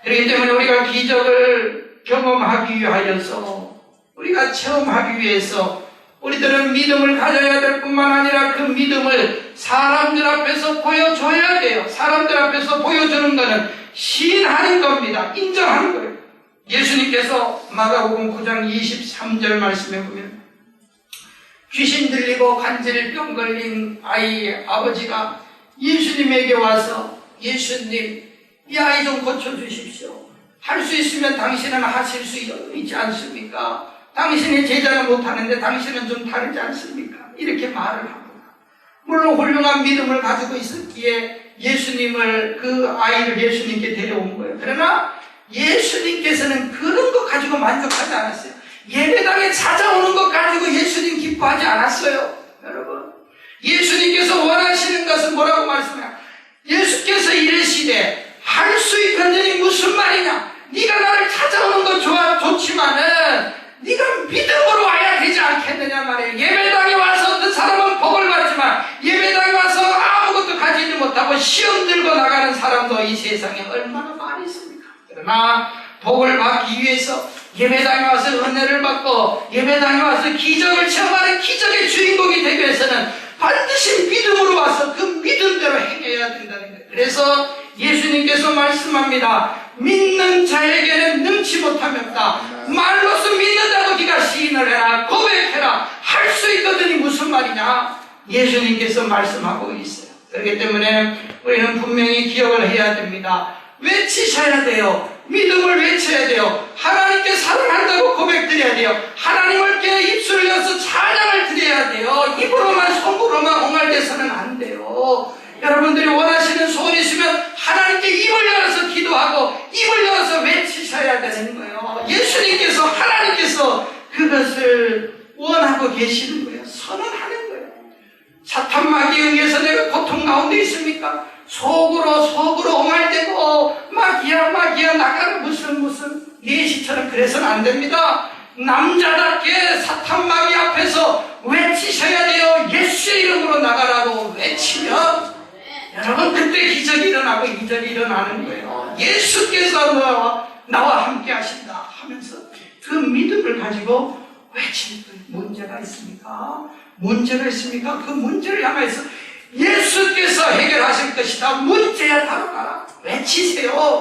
C: 그렇기 때문에 우리가 기적을 경험하기 위하여서, 우리가 체험하기 위해서 우리들은 믿음을 가져야 될 뿐만 아니라 그 믿음을 사람들 앞에서 보여줘야 돼요. 사람들 앞에서 보여주는 것은 시인하는 겁니다. 인정하는 거예요. 예수님께서 마가복음 9장 23절 말씀에 보면 귀신 들리고 관절병 걸린 아이의 아버지가 예수님에게 와서, 예수님, 이 아이 좀 고쳐주십시오. 할 수 있으면 당신은 하실 수 있지 않습니까? 당신의 제자는 못하는데 당신은 좀 다르지 않습니까? 이렇게 말을 합니다. 물론 훌륭한 믿음을 가지고 있었기에 예수님을, 그 아이를 예수님께 데려온 거예요. 그러나 예수님께서는 그런 것 가지고 만족하지 않았어요. 예배당에 찾아오는 것 가지고 예수님 기뻐하지 않았어요. 여러분, 예수님께서 원하시는 것은 뭐라고 말씀해요? 예수께서 이르시되 할 수 있거든이 무슨 말이냐? 네가 나를 찾아오는 건 좋지만은 네가 믿음으로 와야 되지 않겠느냐 말이에요. 예배당에 와서 어떤 사람은 복을 받지만 예배당에 와서 아무것도 가지지 못하고 시험 들고 나가는 사람도 이 세상에 얼마나 많이 있습니까? 그러나 복을 받기 위해서 예배당에 와서 은혜를 받고 예배당에 와서 기적을 체험하는 기적의 주인공이 되기 위해서는 반드시 믿음으로 와서 그 믿음대로 행해야 된다는 거예요. 그래서 예수님께서 말씀합니다. 믿는 자에게는 능치 못함이 없다. 말로써 믿는다고 네가 시인을 해라, 고백해라, 할 수 있거든이 무슨 말이냐? 예수님께서 말씀하고 있어요. 그렇기 때문에 우리는 분명히 기억을 해야 됩니다. 외치셔야 돼요. 믿음을 외쳐야 돼요. 하나님께 사랑한다고 고백드려야 돼요. 하나님께 입술을 열어서 찬양을 드려야 돼요. 입으로만, 손으로만 옹알대서는 안 돼요. 여러분들이 원하시는 소원이 있으면 하나님께 입을 열어서 기도하고 입을 열어서 외치셔야 되는 거예요. 예수님께서, 하나님께서 그것을 원하고 계시는 거예요. 선언하는 거예요. 사탄 마귀에 의해서 내가 고통 가운데 있습니까? 속으로 옹알대고 마귀야 나가는 무슨 예시처럼 그래서는 안 됩니다. 남자답게 사탄 마귀 앞에서 외치셔야 돼요. 예수의 이름으로 나가라고 외치면 여러분 그때 기적이 일어나고 이적이 일어나는 거예요. 예수께서 나와 함께 하신다 하면서 그 믿음을 가지고 외치는 거예요. 문제가 있습니까? 그 문제를 향해서 예수께서 해결하실 것이다. 문제야 다뤄가라. 외치세요.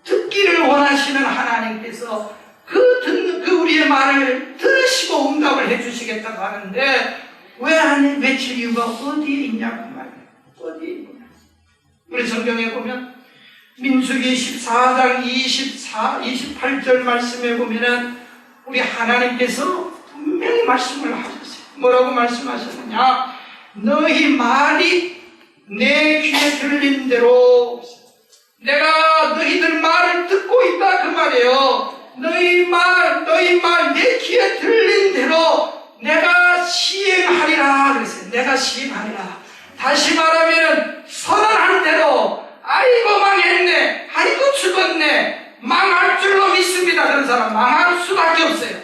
C: 듣기를 원하시는 하나님께서 그 우리의 말을 들으시고 응답을 해주시겠다고 하는데 왜 안 외칠 이유가 어디에 있냐고 말이에요. 어디에 있냐? 우리 성경에 보면 민수기 14장 28절 말씀에 보면은 우리 하나님께서 분명히 말씀을 하셨어요. 뭐라고 말씀하셨느냐? 너희 말이 내 귀에 들린 대로 내가 너희들 말을 듣고 있다 그 말이에요. 너희 말 내 귀에 들린 대로 내가 시행하리라 그랬어요. 내가 시행하리라. 다시 말하면 선언한 대로 아이고 망했네, 아이고 죽었네, 망할 줄로 믿습니다. 그런 사람 망할 수밖에 없어요.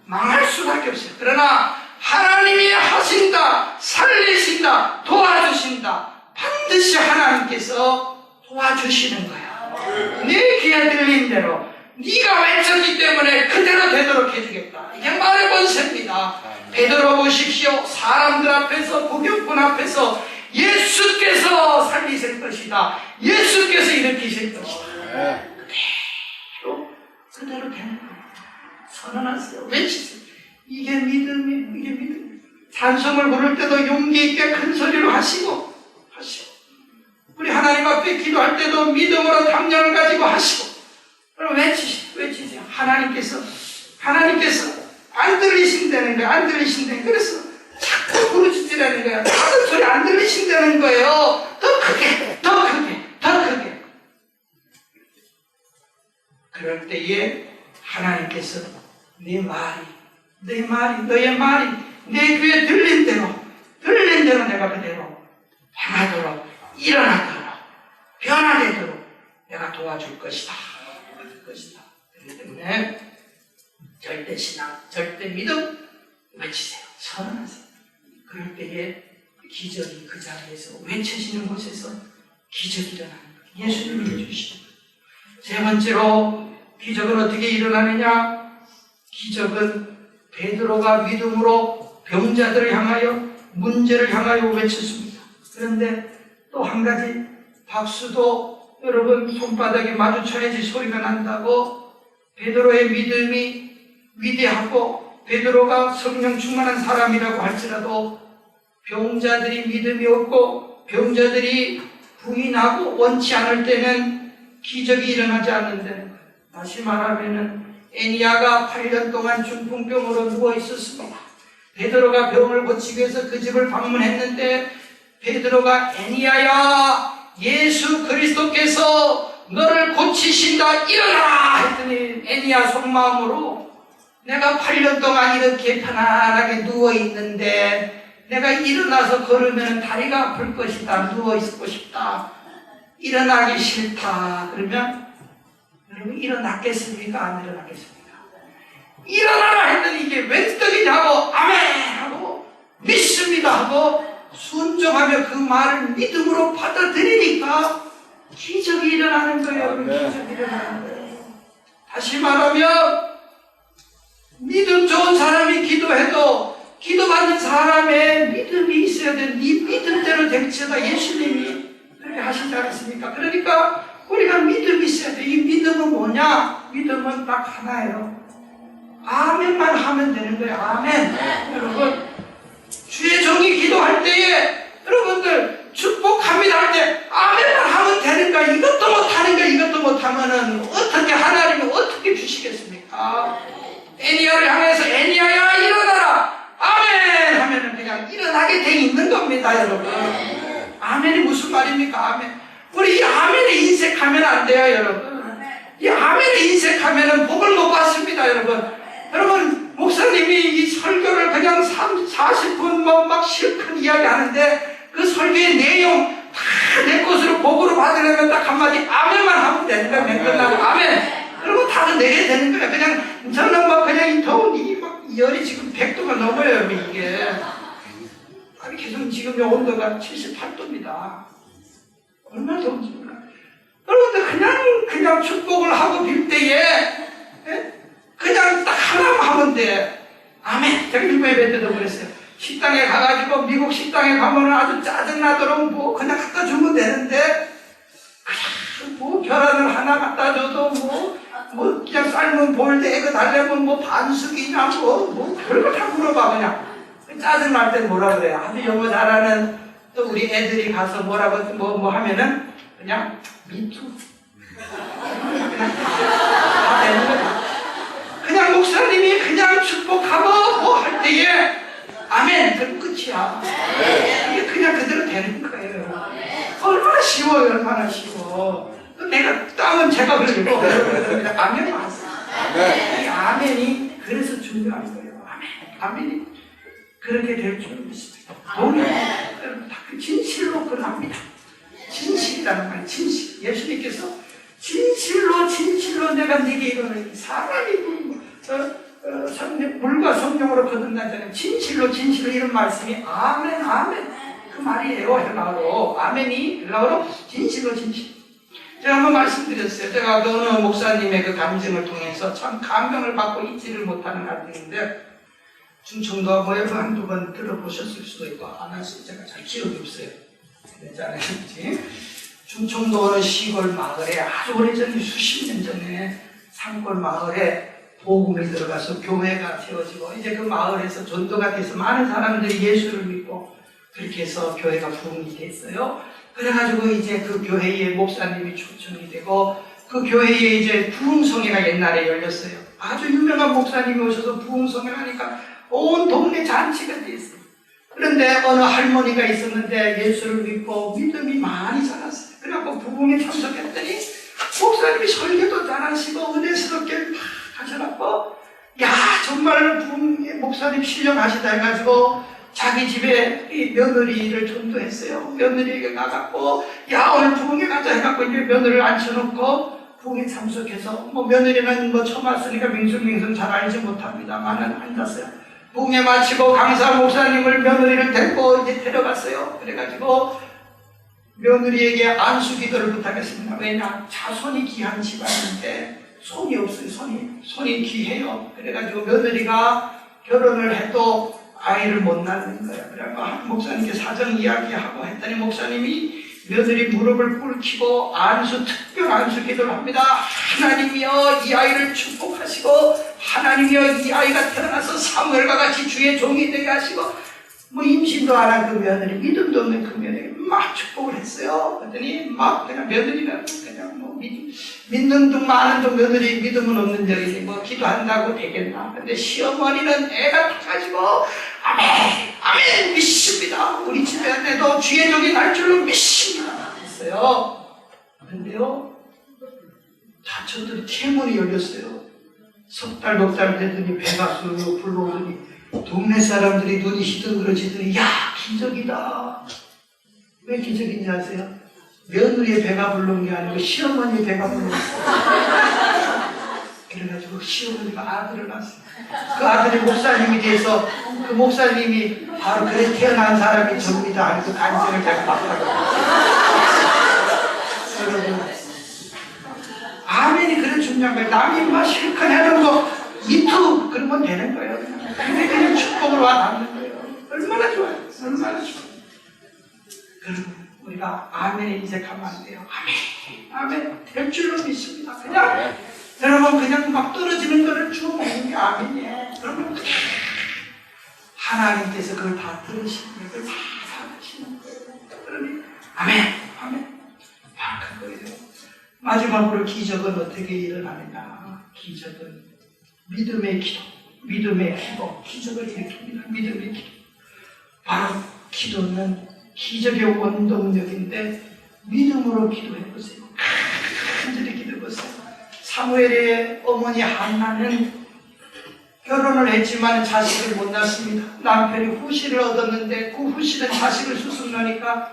C: 망할 수밖에 없어요. 그러나 하나님이 하신다, 살리신다, 도와주신다. 반드시 하나님께서 도와주시는 거야. 네 귀에 들린 대로 네가 외쳤기 때문에 그대로 되도록 해주겠다. 이게 말의 권세입니다. 베드로 보십시오. 사람들 앞에서, 부교꾼 앞에서 예수께서 살리실 것이다. 예수께서 일으키실 것이다. 그대로 되는 거예요. 선언하세요. 외치세요. 이게 믿음이, 이게 믿음. 찬송을 부를 때도 용기 있게 큰 소리로 하시고. 우리 하나님 앞에 기도할 때도 믿음으로 담력을 가지고 하시고. 그럼 외치세요. 하나님께서 안 들리신다는 거예요. 안 들리신다는 거예요. 그래서 자꾸 부르짖으라는 거예요. 다른 소리 안 들리신다는 거예요. 더 크게. 그럴 때에 하나님께서 너의 말이 내 귀에 들린 대로 내가 그대로 행하도록, 일어나도록, 변화되도록 내가 도와줄 것이다. 그렇기 때문에 절대 신앙, 절대 믿음 외치세요. 선언하세요. 그럴 때에 기적이 그 자리에서 외쳐지는 곳에서 기적이 일어나는 거예요. 예수님이 해주시는 거예요. 세 번째로 기적은 어떻게 일어나느냐? 기적은 베드로가 믿음으로 병자들을 향하여, 문제를 향하여 외쳤습니다. 그런데 또 한 가지, 박수도 여러분 손바닥에 마주쳐야지 소리가 난다고. 베드로의 믿음이 위대하고 베드로가 성령 충만한 사람이라고 할지라도 병자들이 믿음이 없고 병자들이 부인하고 원치 않을 때는 기적이 일어나지 않는다는 거예요. 다시 말하면은 애니야가 8년 동안 중풍병으로 누워 있었습니다. 베드로가 병을 고치기 위해서 그 집을 방문했는데 베드로가 애니야야, 예수 그리스도께서 너를 고치신다, 일어나라 했더니 애니야 속마음으로 내가 8년 동안 이렇게 편안하게 누워 있는데 내가 일어나서 걸으면 다리가 아플 것이다, 누워 있고 싶다, 일어나기 싫다. 그러면 여러분 일어났겠습니까? 안 일어났겠습니까? 일어나라 했더니 이게 웬 떡이냐고 아멘 하고 믿습니다 하고 순종하며 그 말을 믿음으로 받아들이니까 기적이 일어나는 거예요. 기적이 일어나는 거예요. 다시 말하면 믿음 좋은 사람이 기도해도 기도받는 사람의 믿음이 있어야 돼. 네 믿음대로 될지어다. 예수님이 그렇게 하시지 않았습니까? 그러니까 우리가 믿음이 있어야 돼. 이 믿음은 뭐냐? 믿음은 딱 하나예요. 아멘만 하면 되는 거예요. 아멘. 여러분 주의 종이 기도할 때에 여러분들 축복합니다 할 때 아멘만 하면 되는가? 이것도 못하는가? 이것도 못하면은 어떻게 하나님이 어떻게 주시겠습니까? 애니야를 향해서 애니야야 일어나라 아멘 하면은 그냥 일어나게 돼 있는 겁니다. 여러분 아멘이 무슨 말입니까? 아멘. 우리 이 아멘에 인색하면 안 돼요. 여러분 이 아멘에 인색하면은 복을 못 받습니다. 여러분 목사님이 이 설교를 그냥 40분 막 실컷 이야기하는데 그 설교의 내용 다 내 것으로 복으로 받으려면 딱 한마디 아멘만 하면 되는 거야. 맨 끝나고 아멘. 그러면 다 내게 되는 거야. 그냥 저는 막 그냥 이 더운 이 막 열이 지금 100도가 넘어요. 이게 아니 계속 지금 온도가 78도입니다. 얼마나 더운지입니까? 여러분들 그냥 축복을 하고 빌 때에 그냥 딱 하나만 하면 돼. 아멘. 제가 일부에 뵐 때도 그랬어요. 식당에 가가지고 미국 식당에 가면은 아주 짜증나도록 뭐 그냥 갖다 주면 되는데 그냥 뭐 계란을 하나 갖다 줘도 뭐 그냥 삶은 볼에 이거 달래면 뭐 반숙이냐 뭐 별거 다 물어봐. 그냥 짜증날 때 뭐라 그래요. 아주 영어 잘하는 또 우리 애들이 가서 뭐라고 뭐 하면은 그냥 미투 그냥 다 되는 거야. 그냥 목사님이 그냥 축복하고 뭐 할 때에 아멘 그럼 끝이야. 이게 그냥 그대로 되는 거예요. 얼마나 쉬워요. 얼마나 쉬워. 내가 땀은 제가 흘리고 아멘 맞아. 이 아멘이 그래서 중요한 거예요. 아멘이 그렇게 될 줄 믿습니다. 여러분 다 그 진실로 그럽니다. 진실이라는 말, 진실. 예수님께서 진실로 진실로 내가 네게 이르노니 사람이 물과 성령으로 거듭나자는 진실로 진실로 이런 말씀이 아멘 아멘 그 말이에요. 헬라어로 아멘이 헬라어로 진실로 진실. 제가 한번 말씀드렸어요. 제가 그 어느 목사님의 그 감정을 통해서 참 감명을 받고 잊지를 못하는 감정인데 충청도 모여서 한두 번 들어보셨을 수도 있고 안 하실 제가 잘 기억이 없어요. 그랬지 않으셨지? 충청도 어느 시골 마을에 아주 오래전에 수십 년 전에 산골 마을에 복음이 들어가서 교회가 세워지고 이제 그 마을에서 전도가 돼서 많은 사람들이 예수를 믿고 그렇게 해서 교회가 부흥이 됐어요. 그래가지고 이제 그 교회에 목사님이 초청이 되고 그 교회에 이제 부흥성회가 옛날에 열렸어요. 아주 유명한 목사님이 오셔서 부흥성회를 하니까 온 동네 잔치가 됐어요. 그런데 어느 할머니가 있었는데 예수를 믿고 믿음이 많이 자랐어요. 그래갖고 부흥에 참석했더니 목사님이 설교도 잘하시고 은혜스럽게 막 하셔갖고 야 정말 부흥에 목사님 신령하시다 해가지고 자기 집에 이 며느리를 전도했어요. 며느리에게 나갔고 야 오늘 부흥에 가자 해갖고 이제 며느리를 앉혀놓고 부흥에 참석해서 뭐 며느리는 뭐 처음 왔으니까 밍숭밍숭 잘 알지 못합니다만은 앉았어요. 부흥에 마치고 강사 목사님을 며느리를 데리고 이제 데려갔어요. 그래가지고 며느리에게 안수 기도를 부탁했습니다. 왜냐 자손이 귀한 집안인데 손이 없어요. 손이 귀해요. 그래가지고 며느리가 결혼을 해도 아이를 못 낳는 거예요. 그래서 목사님께 사정 이야기하고 했더니 목사님이 며느리 무릎을 꿇히고 특별 안수 기도를 합니다. 하나님이여 이 아이를 축복하시고 하나님이여 이 아이가 태어나서 사무엘과 같이 주의 종이 되게 하시고 뭐 임신도 안 한 그 며느리 믿음도 없는 그 며느리 막 축복을 했어요. 그랬더니 막 그냥 며느리는 그냥 뭐 믿는 둥 마는 둥 며느리 믿음은 없는 여인이 뭐 기도한다고 되겠나. 근데 시어머니는 애가 타가지고 아멘 믿습니다. 우리 집안에도 주의 종이 날 줄로 믿습니다 했어요. 그런데요 다쳤더니 태문이 열렸어요. 석 달 넉 달 되더니 배가 쑥 불러오더니 동네 사람들이 눈이 시들그러지더니 야 기적이다. 왜 기적인지 아세요? 며느리의 배가 불러온 게 아니고 시어머니의 배가 불러왔어요. 그래가지고 시어머니가 아들을 낳았어요. 그 아들이 목사님이 돼서 그 목사님이 바로 그래 태어난 사람이 접니다. 그 간증을 제가 받더라고요. 여러분 아멘이 그래 중요한 거예요. 남이 막 실컷 해놓은 거 미투 그러면 되는 거예요. 그게 그냥 축복으로 와닿는 거예요. 얼마나 좋아요. 얼마나 좋아요. 여러분 우리가 아멘에 이제 가면 안 돼요. 아멘 될 줄로 믿습니다. 그냥 여러분 그냥 막 떨어지는 거를 주워 먹는 게 아멘이에요. 여러분 하나님께서 그걸 다 들으시는 거예요. 그걸 다 살아시는 거예요. 그러니 아멘 바로 그거예요. 마지막으로 기적은 어떻게 일어나느냐. 기적은 믿음의 기도, 믿음의 기도, 기적을 일으킵니다. 믿음의 기도. 바로 기도는 기적의 원동력인데 믿음으로 기도해보세요. 간절히 기도해보세요. 사무엘의 어머니 한나는 결혼을 했지만 자식을 못 낳습니다. 남편이 후시를 얻었는데 그 후시는 자식을 수습하니까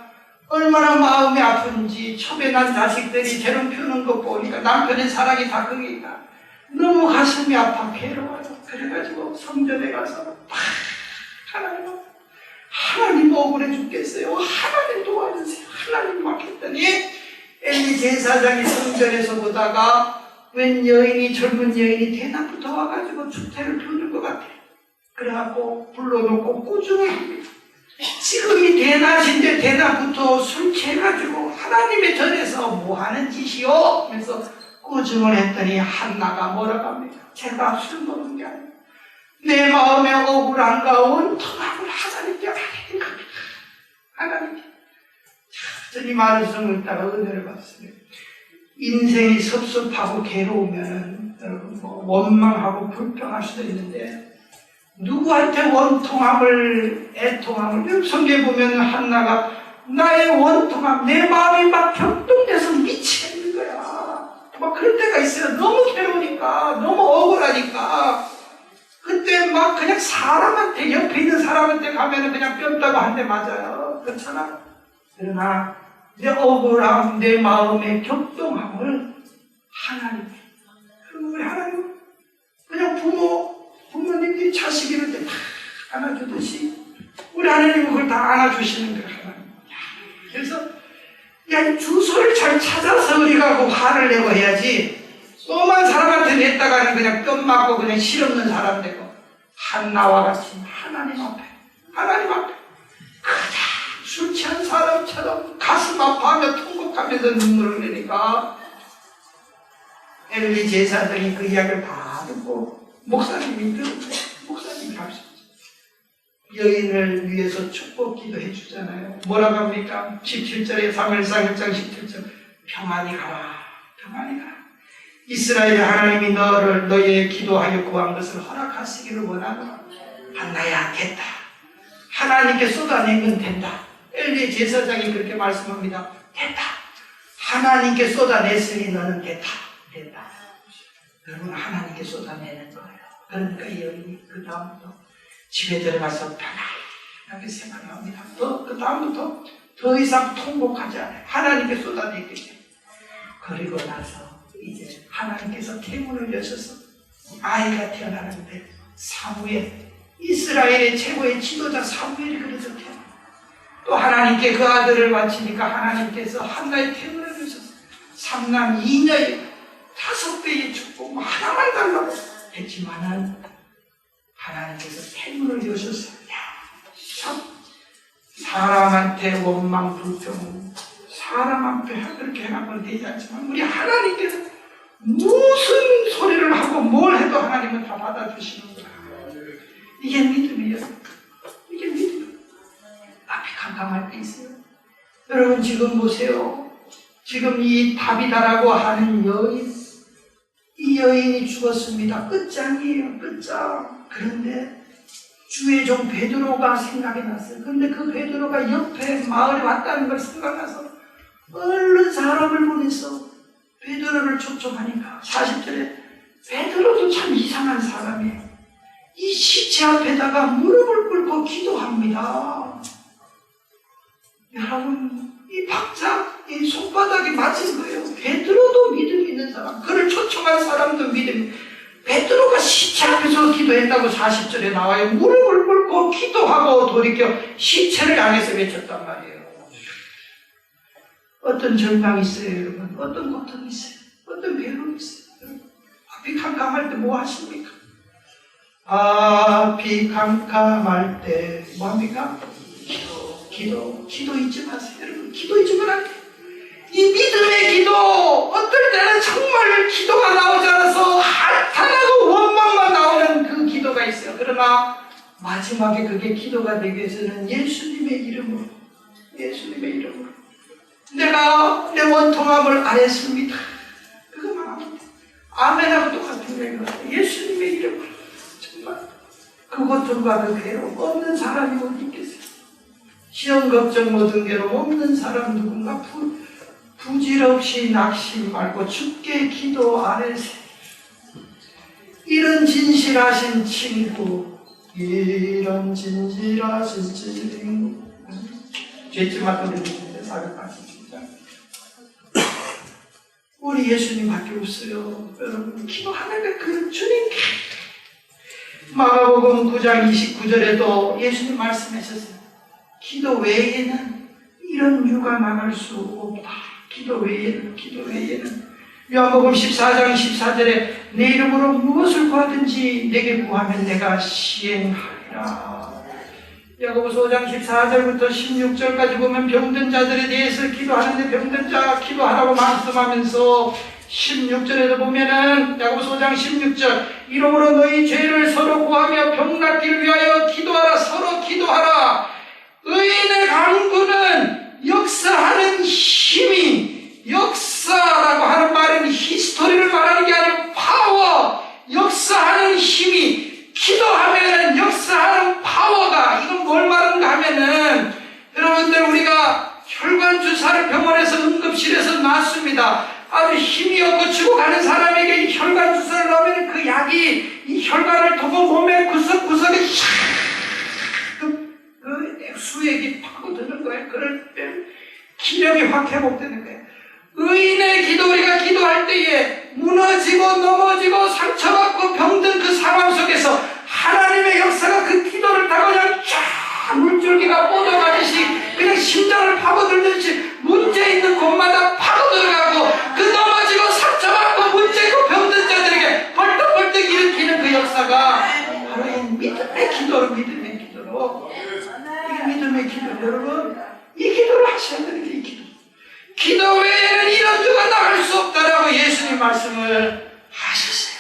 C: 얼마나 마음이 아픈지 첩에 난 자식들이 재롱 펴는 거 보니까 남편의 사랑이 다 거기니까 너무 가슴이 아파 괴로워요. 그래가지고 성전에 가서 하나님 억울해 죽겠어요. 하나님 도와주세요. 하나님 막 했더니 엘리 제사장이 성전에서 보다가 웬 여인이 젊은 여인이 대낮부터 와가지고 주태를 펴는 것 같아. 그래갖고 불러놓고 꾸중해 합니다. 지금이 대낮인데 대낮부터 술 취해가지고 하나님의 전에서 뭐하는 짓이요? 그래서 꾸중을 했더니 한나가 뭐라고 합니까? 제가 술 먹는 게 아니고 내 마음에 억울함과 원통함을 하나님께 아는 겁니다. 하나님께 저이 말을 좀 읽다가 은혜를 받습니다. 인생이 섭섭하고 괴로우면 여러분 뭐 원망하고 불평할 수도 있는데 누구한테 원통함을 애통함을 성경에 보면 한나가 나의 원통함 내 마음이 막 격동돼서 미치겠는 거야. 막 그럴 때가 있어요. 너무 괴로우니까 너무 억울하니까 그때 막 그냥 사람한테 옆에 있는 사람한테 가면은 그냥 뼈다고 한 대 맞아요. 그렇잖아. 그러나 내 억울함 내 마음의 격동함을 하나님. 그럼 우리 하나님 그냥 부모님들이 자식 이럴 때 다 안아주듯이 우리 하나님은 그걸 다 안아주시는 거예요. 하나님. 그래서 야, 주소를 잘 찾아서 우리가 그 화를 내고 해야지. 쏘만 사람한테 냈다가는 그냥 뼈 맞고 그냥 실없는 사람 되고 한나와 같이 하나님 앞에 그냥 술 취한 사람처럼 가슴 아파하며 통곡하면서 눈물을 흘리니까 엘리 제사장이 그 이야기를 다 듣고 목사님이 가르쳤죠. 여인을 위해서 축복 기도해 주잖아요. 뭐라고 합니까? 17절에 사무엘상 1장 17절 평안히 가라. 이스라엘 하나님이 너의 기도하여 구한 것을 허락하시기를 원하노라. 한나야 됐다. 하나님께 쏟아낸 건 된다. 엘리 제사장이 그렇게 말씀합니다. 됐다. 하나님께 쏟아냈으니 너는 됐다. 여러분 하나님께 쏟아내는 거예요. 그러니까 이 여인이 그 다음부터 집에 들어가서 편안하게 생활을 합니다. 그 다음부터 더 이상 통곡하지 않아요. 하나님께 쏟아내기 때문에. 그리고 나서 이제 하나님께서 태문을 여셔서 아이가 태어나는데 사무엘, 이스라엘의 최고의 지도자 사무엘이 그래서 태어나. 또 하나님께 그 아들을 바치니까 하나님께서 한나의 태문을 여셔서 3남 2녀의 5배의 축복 하나만 달라고 했지만은 하나님께서 태문을 여셔서 참 사람한테 원망 불평 사람 앞에 그렇게 해나면 되지 않지만 우리 하나님께서 무슨 소리를 하고 뭘 해도 하나님은 다 받아주시는 거야. 이게 믿음이에요. 이게 믿음. 앞이 캄캄할 때 있어요. 여러분 지금 보세요. 지금 이 다비다라고 하는 여인, 이 여인이 죽었습니다. 끝장이에요. 끝장. 그런데 주의 종 베드로가 생각이 났어요. 그런데 그 베드로가 옆에 마을에 왔다는 걸 생각나서 얼른 사람을 보내서 베드로를 초청하니까 40절에 베드로도 참 이상한 사람이에요. 이 시체 앞에다가 무릎을 꿇고 기도합니다. 여러분 이 박자, 이 손바닥이 맞은 거예요. 베드로도 믿음 있는 사람, 그를 초청한 사람도 믿음. 베드로가 시체 앞에서 기도했다고 40절에 나와요. 무릎을 꿇고 기도하고 돌이켜 시체를 향해서 외쳤단 말이에요. 어떤 절망이 있어요, 여러분? 어떤 고통이 있어요? 어떤 괴로움이 있어요? 여러분? 앞이 캄캄할 때 뭐 하십니까? 앞이 캄캄할 때 뭐 합니까? 기도 잊지 마세요. 여러분, 기도 잊지 말아요. 이 믿음의 기도, 어떨 때는 정말 기도가 나오지 않아서 한탄하고 원망만 나오는 그 기도가 있어요. 그러나 마지막에 그게 기도가 되기 위해서는 예수님의 이름으로 내가 내 원통함을 아했습니다. 그것만 하면 돼. 아멘하고 똑같은 거예요. 예수님의 이름으로. 정말 그 고통과 그 괴로움 없는 사람이 어디 있겠어요? 시험 걱정 모든 괴로움 없는 사람 누군가 부질없이 낙심 말고 주께 기도 안 해서 이런 진실하신 친구 죄짓만 돌리는데 사격하십니다. 우리 예수님밖에 없어요. 여러분 기도하는 그 주님 마가복음 9장 29절에도 예수님 말씀하셨어요. 기도 외에는 이런 유가 나갈 수 없다. 기도 외에는 요한복음 14장 14절에 내 이름으로 무엇을 구하든지 내게 구하면 내가 시행하리라. 야고보서 5장 14절부터 16절까지 보면 병든 자들에 대해서 기도하는데 병든 자 기도하라고 말씀하면서 16절에도 보면은 야고보서 5장 16절 이러므로 너희 죄를 서로 구하며 병 낫기를 위하여 기도하라. 서로 기도하라. 의인의 강구는 역사하는 힘이, 역사라고 하는 말은 히스토리를 말하는 게 아니고 파워, 역사하는 힘이, 기도하면은 역사하는 파워가, 이건 뭘 말하는가 하면은 여러분들 우리가 혈관 주사를 병원에서 응급실에서 놨습니다. 아주 힘이 없고 죽어가는 사람에게 이 혈관 주사를 넣으면 그 약이 이 혈관을 통해 몸의 구석구석에 그 수액이 파고드는 거예요. 그럴 때 기력이 확 회복되는 거예요. 의인의 기도, 우리가 기도할 때에 무너지고 넘어지고 상처받고 병든 그 상황 속에서 하나님의 역사가 그 기도를 다 그냥 쫙 물줄기가 뻗어가듯이 그냥 심장을 파고들듯이 문제 있는 곳마다 파고들어가고 그 넘어지고 상처받고 문제 있고 병든 자들에게 벌떡벌떡 일으키는 그 역사가 바로 이 믿음의 기도로 이게 믿음의 기도. 여러분 이 기도를 하셔야 되는 게 이 기도. 기도 외에는 이런 주가 나갈 수 없다라고 예수님 말씀을 하셨어요.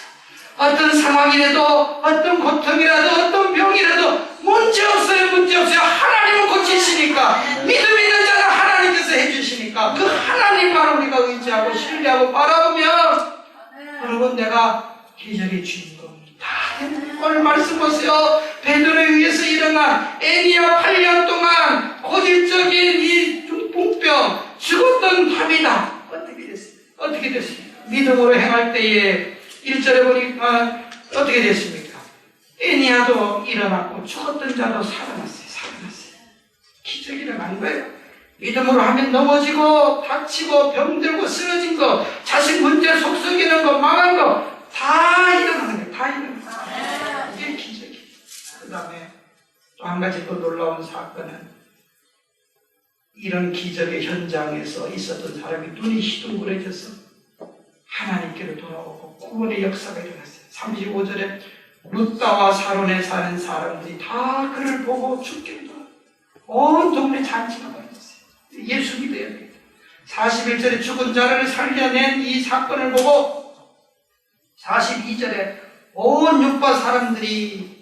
C: 어떤 상황이라도 어떤 고통이라도 어떤 병이라도 문제없어요. 하나님은 고치시니까 믿음 있는 자는 하나님께서 해주시니까 그 하나님만 우리가 의지하고 신뢰하고 바라보면 여러분 내가 기적의 주인공이 다 되는 오늘 말씀 보세요. 베드로에 의해서 일어난 애니야 8년 동안 고질적인 이 중풍병 죽었던 밤이다. 어떻게 됐습니까? 믿음으로 행할 때에 1절에 보니까 어떻게 됐습니까? 애니야도 일어났고 죽었던 자도 살아났어요. 기적이 일어난 거예요. 믿음으로 하면 넘어지고 다치고 병들고 쓰러진 거 자식 문제 속썩이는 거 망한 거 다 일어나는 거예요. 다 일어나는 거예요. 이게 기적이에요. 그 다음에 또 한 가지 또 놀라운 사건은 이런 기적의 현장에서 있었던 사람이 눈이 희둥그레져서 하나님께로 돌아오고 구원의 역사가 일어났어요. 35절에 룻다와 사론에 사는 사람들이 다 그를 보고 죽게 돌아 온 동네 잔치가 벌어졌어요. 예수 믿어야 됩니다. 41절에 죽은 자를 살려낸 이 사건을 보고 42절에 온 육바 사람들이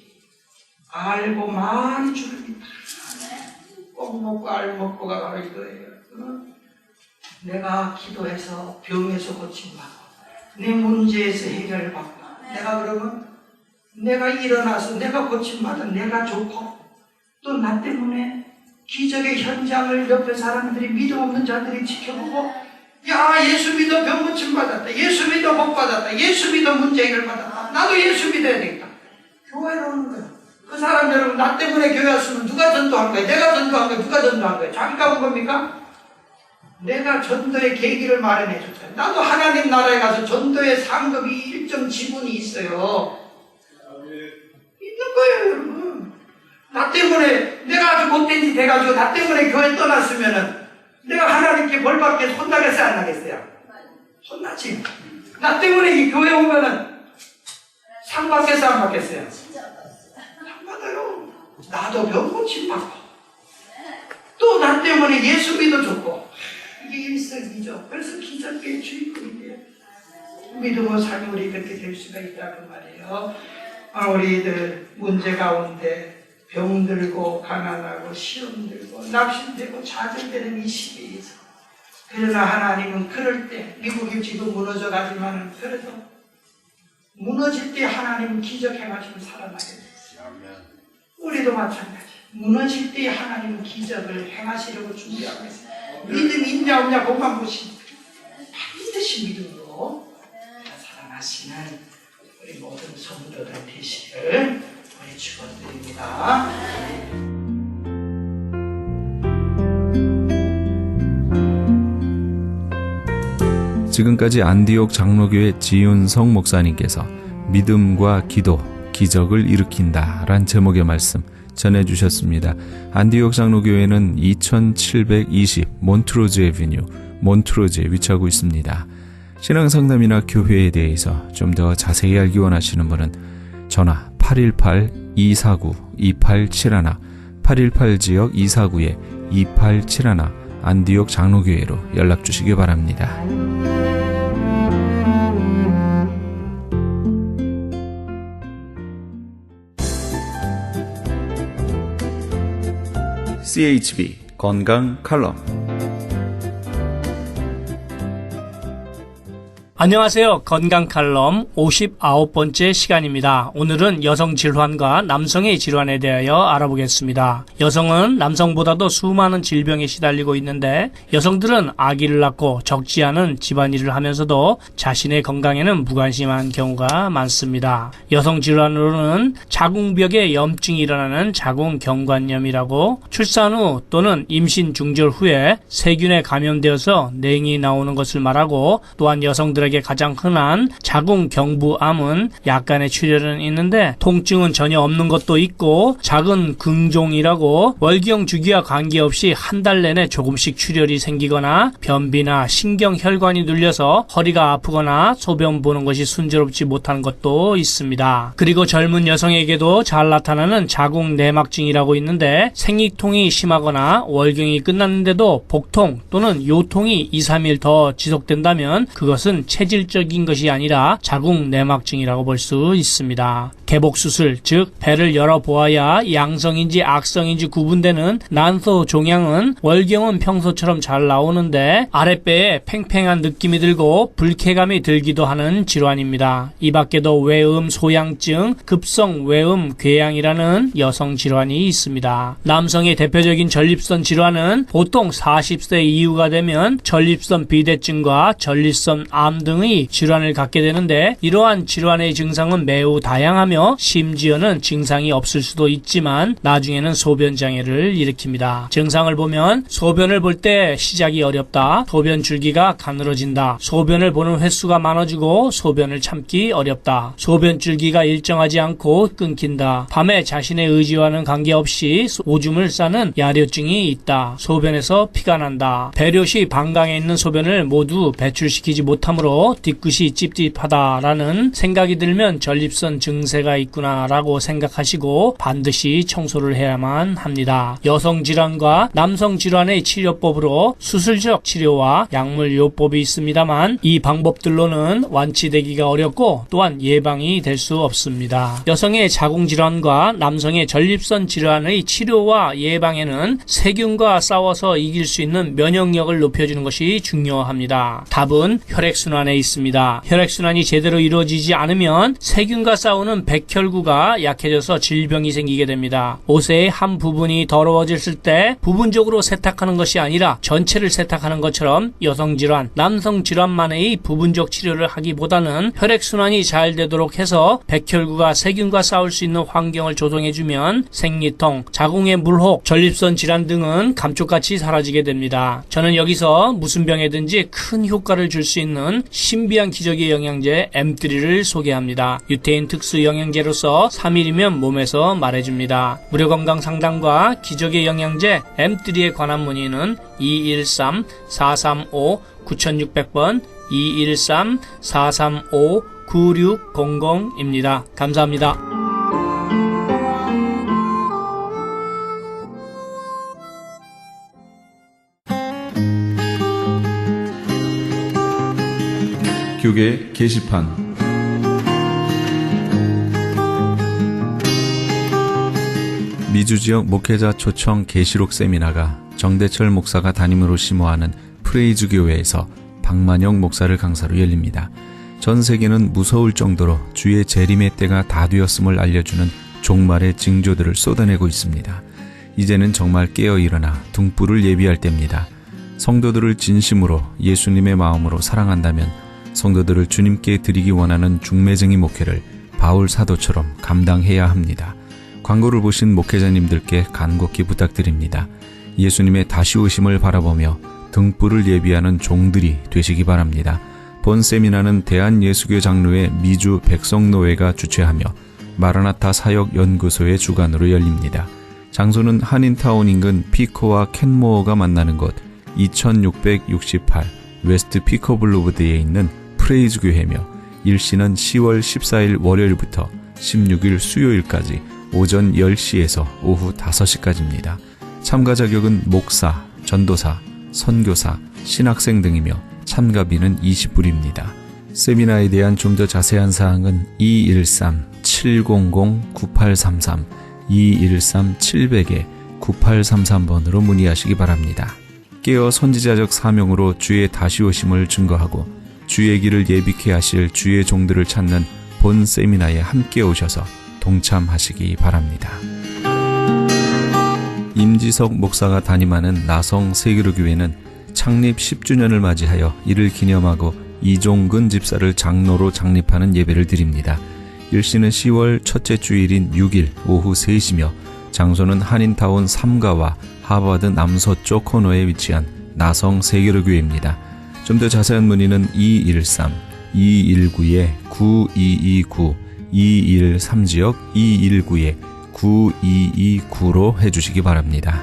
C: 알고 많이 주를 믿다. 꼭 먹고 알 먹고가 바로 이거예요. 내가 기도해서 병에서 고침받고 내 문제에서 해결받고 내가 그러면 내가 일어나서 내가 고침받아 내가 좋고 또 나 때문에 기적의 현장을 옆에 사람들이 믿음 없는 자들이 지켜보고 야 예수 믿어 병 고침받았다. 예수 믿어 복받았다. 예수 믿어 문제 해결받았다. 나도 예수 믿어야 되겠다. 교회로 오는 거야. 그 사람 여러분 나 때문에 교회 왔으면 누가 전도한 거야? 내가 전도한 거야? 누가 전도한 거야? 자기가 온 겁니까? 내가 전도의 계기를 마련해 줬어요. 나도 하나님 나라에 가서 전도의 상급이 일정 지분이 있어요. 있는 거예요 여러분. 나 때문에 내가 아주 못된 짓 해가지고 나 때문에 교회 떠났으면은 내가 하나님께 벌 받게 혼나겠어요 안 나겠어요? 혼나지. 나 때문에 이 교회 오면은 상 받겠어요 안 받겠어요? 상 받아요. 나도 병 고침 받고 또 나 때문에 예수 믿어줬고 이게 일석이조. 그래서 기적의 주인공이 돼요. 믿음으로 살면 우리 그렇게 될 수가 있다고 말이에요. 우리들 문제 가운데 병들고 가난하고 시험 들고 낙심되고 좌절되는 이 시기에서 그러나 하나님은 그럴 때 미국이 지금 무너져 가지만은 그래도 무너질 때 하나님은 기적 행하시고 살아나게 됐어요. 우리도 마찬가지. 무너질 때 하나님은 기적을 행하시려고 준비하고 있어요. 믿음이 있냐 없냐 그것만 보시면 반드시 믿음으로 살아나시는 우리 모든 성도들 되시기를 우리 축원드립니다.
A: 지금까지 안디옥 장로교회 지윤성 목사님께서 믿음과 기도, 기적을 일으킨다란 제목의 말씀 전해주셨습니다. 안디옥 장로교회는 2720 몬트로즈 애비뉴, 몬트로즈에 위치하고 있습니다. 신앙상담이나 교회에 대해서 좀 더 자세히 알기 원하시는 분은 전화 818-249-2871, 818지역 249-2871 안디옥 장로교회로 연락주시기 바랍니다. CHB 건강 칼럼.
D: 안녕하세요. 건강 칼럼 59번째 시간입니다. 오늘은 여성 질환과 남성의 질환에 대하여 알아보겠습니다. 여성은 남성보다도 수많은 질병에 시달리고 있는데 여성들은 아기를 낳고 적지 않은 집안일을 하면서도 자신의 건강에는 무관심한 경우가 많습니다. 여성 질환으로는 자궁벽에 염증이 일어나는 자궁경관염이라고, 출산 후 또는 임신 중절 후에 세균에 감염되어서 냉이 나오는 것을 말하고, 또한 여성들에게 사람들에게 가장 흔한 자궁경부암은 약간의 출혈은 있는데 통증은 전혀 없는 것도 있고, 작은 긍종이라고 월경 주기와 관계없이 한 달 내내 조금씩 출혈이 생기거나 변비나 신경혈관이 눌려서 허리가 아프거나 소변 보는 것이 순조롭지 못하는 것도 있습니다. 그리고 젊은 여성에게도 잘 나타나는 자궁내막증이라고 있는데, 생리통이 심하거나 월경이 끝났는데도 복통 또는 요통이 2, 3일 더 지속된다면 그것은 체질적인 것이 아니라 자궁내막증이라고 볼 수 있습니다. 개복수술, 즉 배를 열어보아야 양성인지 악성인지 구분되는 난소 종양은 월경은 평소처럼 잘 나오는데 아랫배에 팽팽한 느낌이 들고 불쾌감이 들기도 하는 질환입니다. 이 밖에도 외음 소양증, 급성 외음 궤양이라는 여성 질환이 있습니다. 남성의 대표적인 전립선 질환은 보통 40세 이후가 되면 전립선 비대증과 전립선 암 등의 질환을 갖게 되는데, 이러한 질환의 증상은 매우 다양하며 심지어는 증상이 없을 수도 있지만 나중에는 소변 장애를 일으킵니다. 증상을 보면 소변을 볼 때 시작이 어렵다, 소변 줄기가 가늘어진다, 소변을 보는 횟수가 많아지고 소변을 참기 어렵다, 소변 줄기가 일정하지 않고 끊긴다, 밤에 자신의 의지와는 관계없이 오줌을 싸는 야뇨증이 있다, 소변에서 피가 난다, 배뇨 시 방광에 있는 소변을 모두 배출시키지 못하므로 뒤끝이 찝찝하다라는 생각이 들면 전립선 증세가 있구나라고 생각하시고 반드시 청소를 해야만 합니다. 여성 질환과 남성 질환의 치료법으로 수술적 치료와 약물 요법이 있습니다만 이 방법들로는 완치되기가 어렵고 또한 예방이 될 수 없습니다. 여성의 자궁 질환과 남성의 전립선 질환의 치료와 예방에는 세균과 싸워서 이길 수 있는 면역력을 높여주는 것이 중요합니다. 답은 혈액순환에 있습니다. 혈액순환이 제대로 이루어지지 않으면 세균과 싸우는 백혈구가 약해져서 질병이 생기게 됩니다. 옷의 한 부분이 더러워졌을 때 부분적으로 세탁하는 것이 아니라 전체를 세탁하는 것처럼 여성 질환, 남성 질환만의 부분적 치료를 하기보다는 혈액순환이 잘 되도록 해서 백혈구가 세균과 싸울 수 있는 환경을 조성해주면 생리통, 자궁의 물혹, 전립선 질환 등은 감쪽같이 사라지게 됩니다. 저는 여기서 무슨 병에든지 큰 효과를 줄 수 있는 신비한 기적의 영양제 M3를 소개합니다. 유태인 특수 영양제로서 3일이면 몸에서 말해줍니다. 무료 건강 상담과 기적의 영양제 M3에 관한 문의는 213-435-9600번 213-435-9600입니다. 감사합니다.
A: 교계 게시판. 미주지역 목회자 초청 계시록 세미나가 정대철 목사가 담임으로 심호하는 프레이즈 교회에서 박만영 목사를 강사로 열립니다. 전 세계는 무서울 정도로 주의 재림의 때가 다 되었음을 알려주는 종말의 징조들을 쏟아내고 있습니다. 이제는 정말 깨어 일어나 등불을 예비할 때입니다. 성도들을 진심으로 예수님의 마음으로 사랑한다면 성도들을 주님께 드리기 원하는 중매쟁이 목회를 바울 사도처럼 감당해야 합니다. 광고를 보신 목회자님들께 간곡히 부탁드립니다. 예수님의 다시 오심을 바라보며 등불을 예비하는 종들이 되시기 바랍니다. 본 세미나는 대한예수교 장로회 미주 백성노회가 주최하며 마라나타 사역연구소의 주관으로 열립니다. 장소는 한인타운 인근 피코와 캔모어가 만나는 곳 2668 웨스트 피코 블루보드에 있는 프레이즈 교회며 일시는 10월 14일 월요일부터 16일 수요일까지 오전 10시에서 오후 5시까지입니다. 참가 자격은 목사, 전도사, 선교사, 신학생 등이며 참가비는 20불입니다. 세미나에 대한 좀 더 자세한 사항은 213-700-9833, 213-700-9833번으로 문의하시기 바랍니다. 깨어 선지자적 사명으로 주의 다시 오심을 증거하고 주의 길을 예비케 하실 주의 종들을 찾는 본 세미나에 함께 오셔서 동참하시기 바랍니다. 임지석 목사가 담임하는 나성 세계로교회는 창립 10주년을 맞이하여 이를 기념하고 이종근 집사를 장로로 창립하는 예배를 드립니다. 일시는 10월 첫째 주일인 6일 오후 3시며 장소는 한인타운 3가와 하버드 남서쪽 코너에 위치한 나성 세계로교회입니다. 좀 더 자세한 문의는 219-9229, 213지역 219-9229로 해주시기 바랍니다.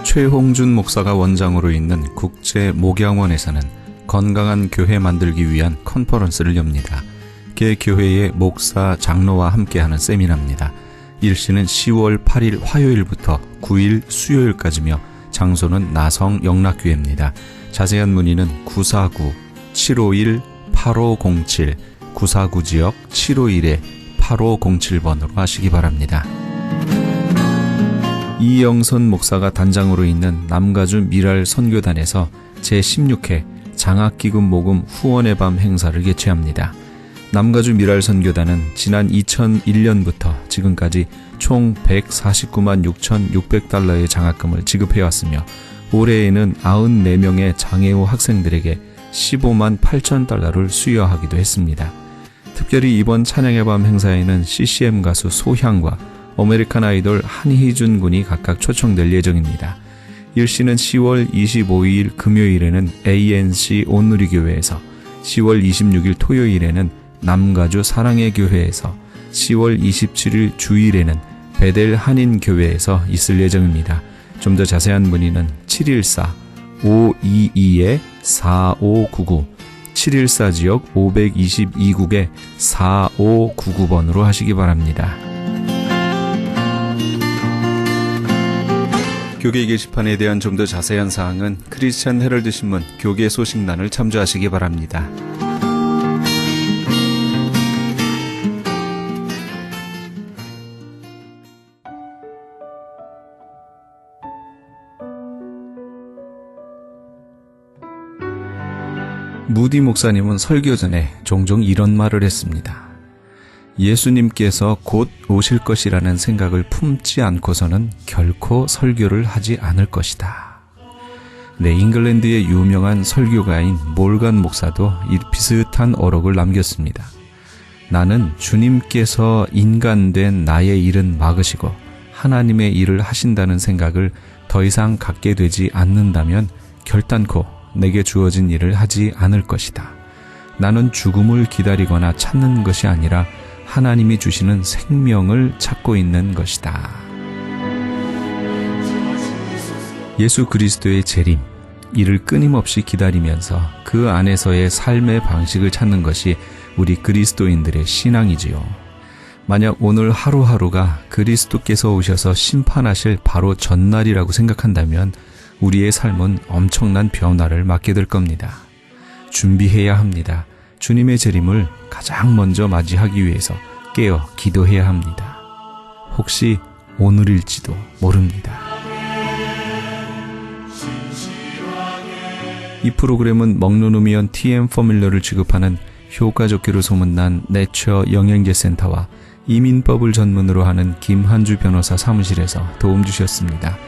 A: 최홍준 목사가 원장으로 있는 국제목양원에서는 건강한 교회 만들기 위한 컨퍼런스를 엽니다. 개 교회의 목사, 장로와 함께하는 세미나입니다. 일시는 10월 8일 화요일부터 9일 수요일까지며 장소는 나성 영락교회입니다. 자세한 문의는 949-751-8507, 949지역 751-8507번으로 하시기 바랍니다. 이영선 목사가 단장으로 있는 남가주 미랄 선교단에서 제16회 장학기금 모금 후원의 밤 행사를 개최합니다. 남가주 미랄 선교단은 지난 2001년부터 지금까지 총 149만 6,600달러의 장학금을 지급해왔으며 올해에는 94명의 장애우 학생들에게 15만 8천 달러를 수여하기도 했습니다. 특별히 이번 찬양의 밤 행사에는 CCM 가수 소향과 아메리칸 아이돌 한희준 군이 각각 초청될 예정입니다. 일시는 10월 25일 금요일에는 ANC 온누리교회에서, 10월 26일 토요일에는 남가주 사랑의 교회에서, 10월 27일 주일에는 베델 한인교회에서 있을 예정입니다. 좀 더 자세한 문의는 714-522-4599, 714지역 522국에 4599번으로 하시기 바랍니다. 교계 게시판에 대한 좀 더 자세한 사항은 크리스찬 헤럴드 신문 교계 소식란을 참조하시기 바랍니다. 무디 목사님은 설교 전에 종종 이런 말을 했습니다. 예수님께서 곧 오실 것이라는 생각을 품지 않고서는 결코 설교를 하지 않을 것이다. 네, 잉글랜드의 유명한 설교가인 몰간 목사도 이 비슷한 어록을 남겼습니다. 나는 주님께서 인간된 나의 일은 막으시고 하나님의 일을 하신다는 생각을 더 이상 갖게 되지 않는다면 결단코 내게 주어진 일을 하지 않을 것이다. 나는 죽음을 기다리거나 찾는 것이 아니라 하나님이 주시는 생명을 찾고 있는 것이다. 예수 그리스도의 재림, 이를 끊임없이 기다리면서 그 안에서의 삶의 방식을 찾는 것이 우리 그리스도인들의 신앙이지요. 만약 오늘 하루하루가 그리스도께서 오셔서 심판하실 바로 전날이라고 생각한다면 우리의 삶은 엄청난 변화를 맞게 될 겁니다. 준비해야 합니다. 주님의 재림을 가장 먼저 맞이하기 위해서 깨어 기도해야 합니다. 혹시 오늘일지도 모릅니다. 이 프로그램은 먹노노미언 TM 포뮬러를 취급하는 효과좋기로 소문난 내처 영양제 센터와 이민법을 전문으로 하는 김한주 변호사 사무실에서 도움 주셨습니다.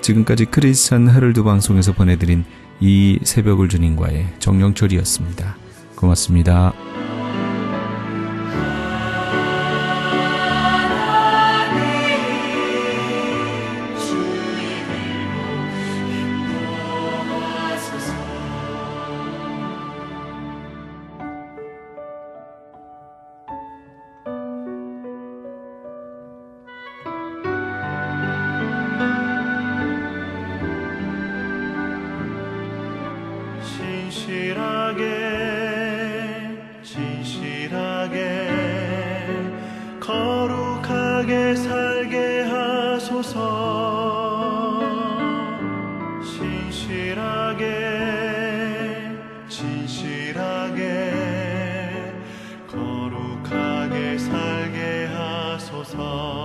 A: 지금까지 크리스찬 헤럴드 방송에서 보내드린 이 새벽을 주님과의 정영철이었습니다. 고맙습니다.
E: 진실하게 거룩하게 살게 하소서. 진실하게 거룩하게 살게 하소서.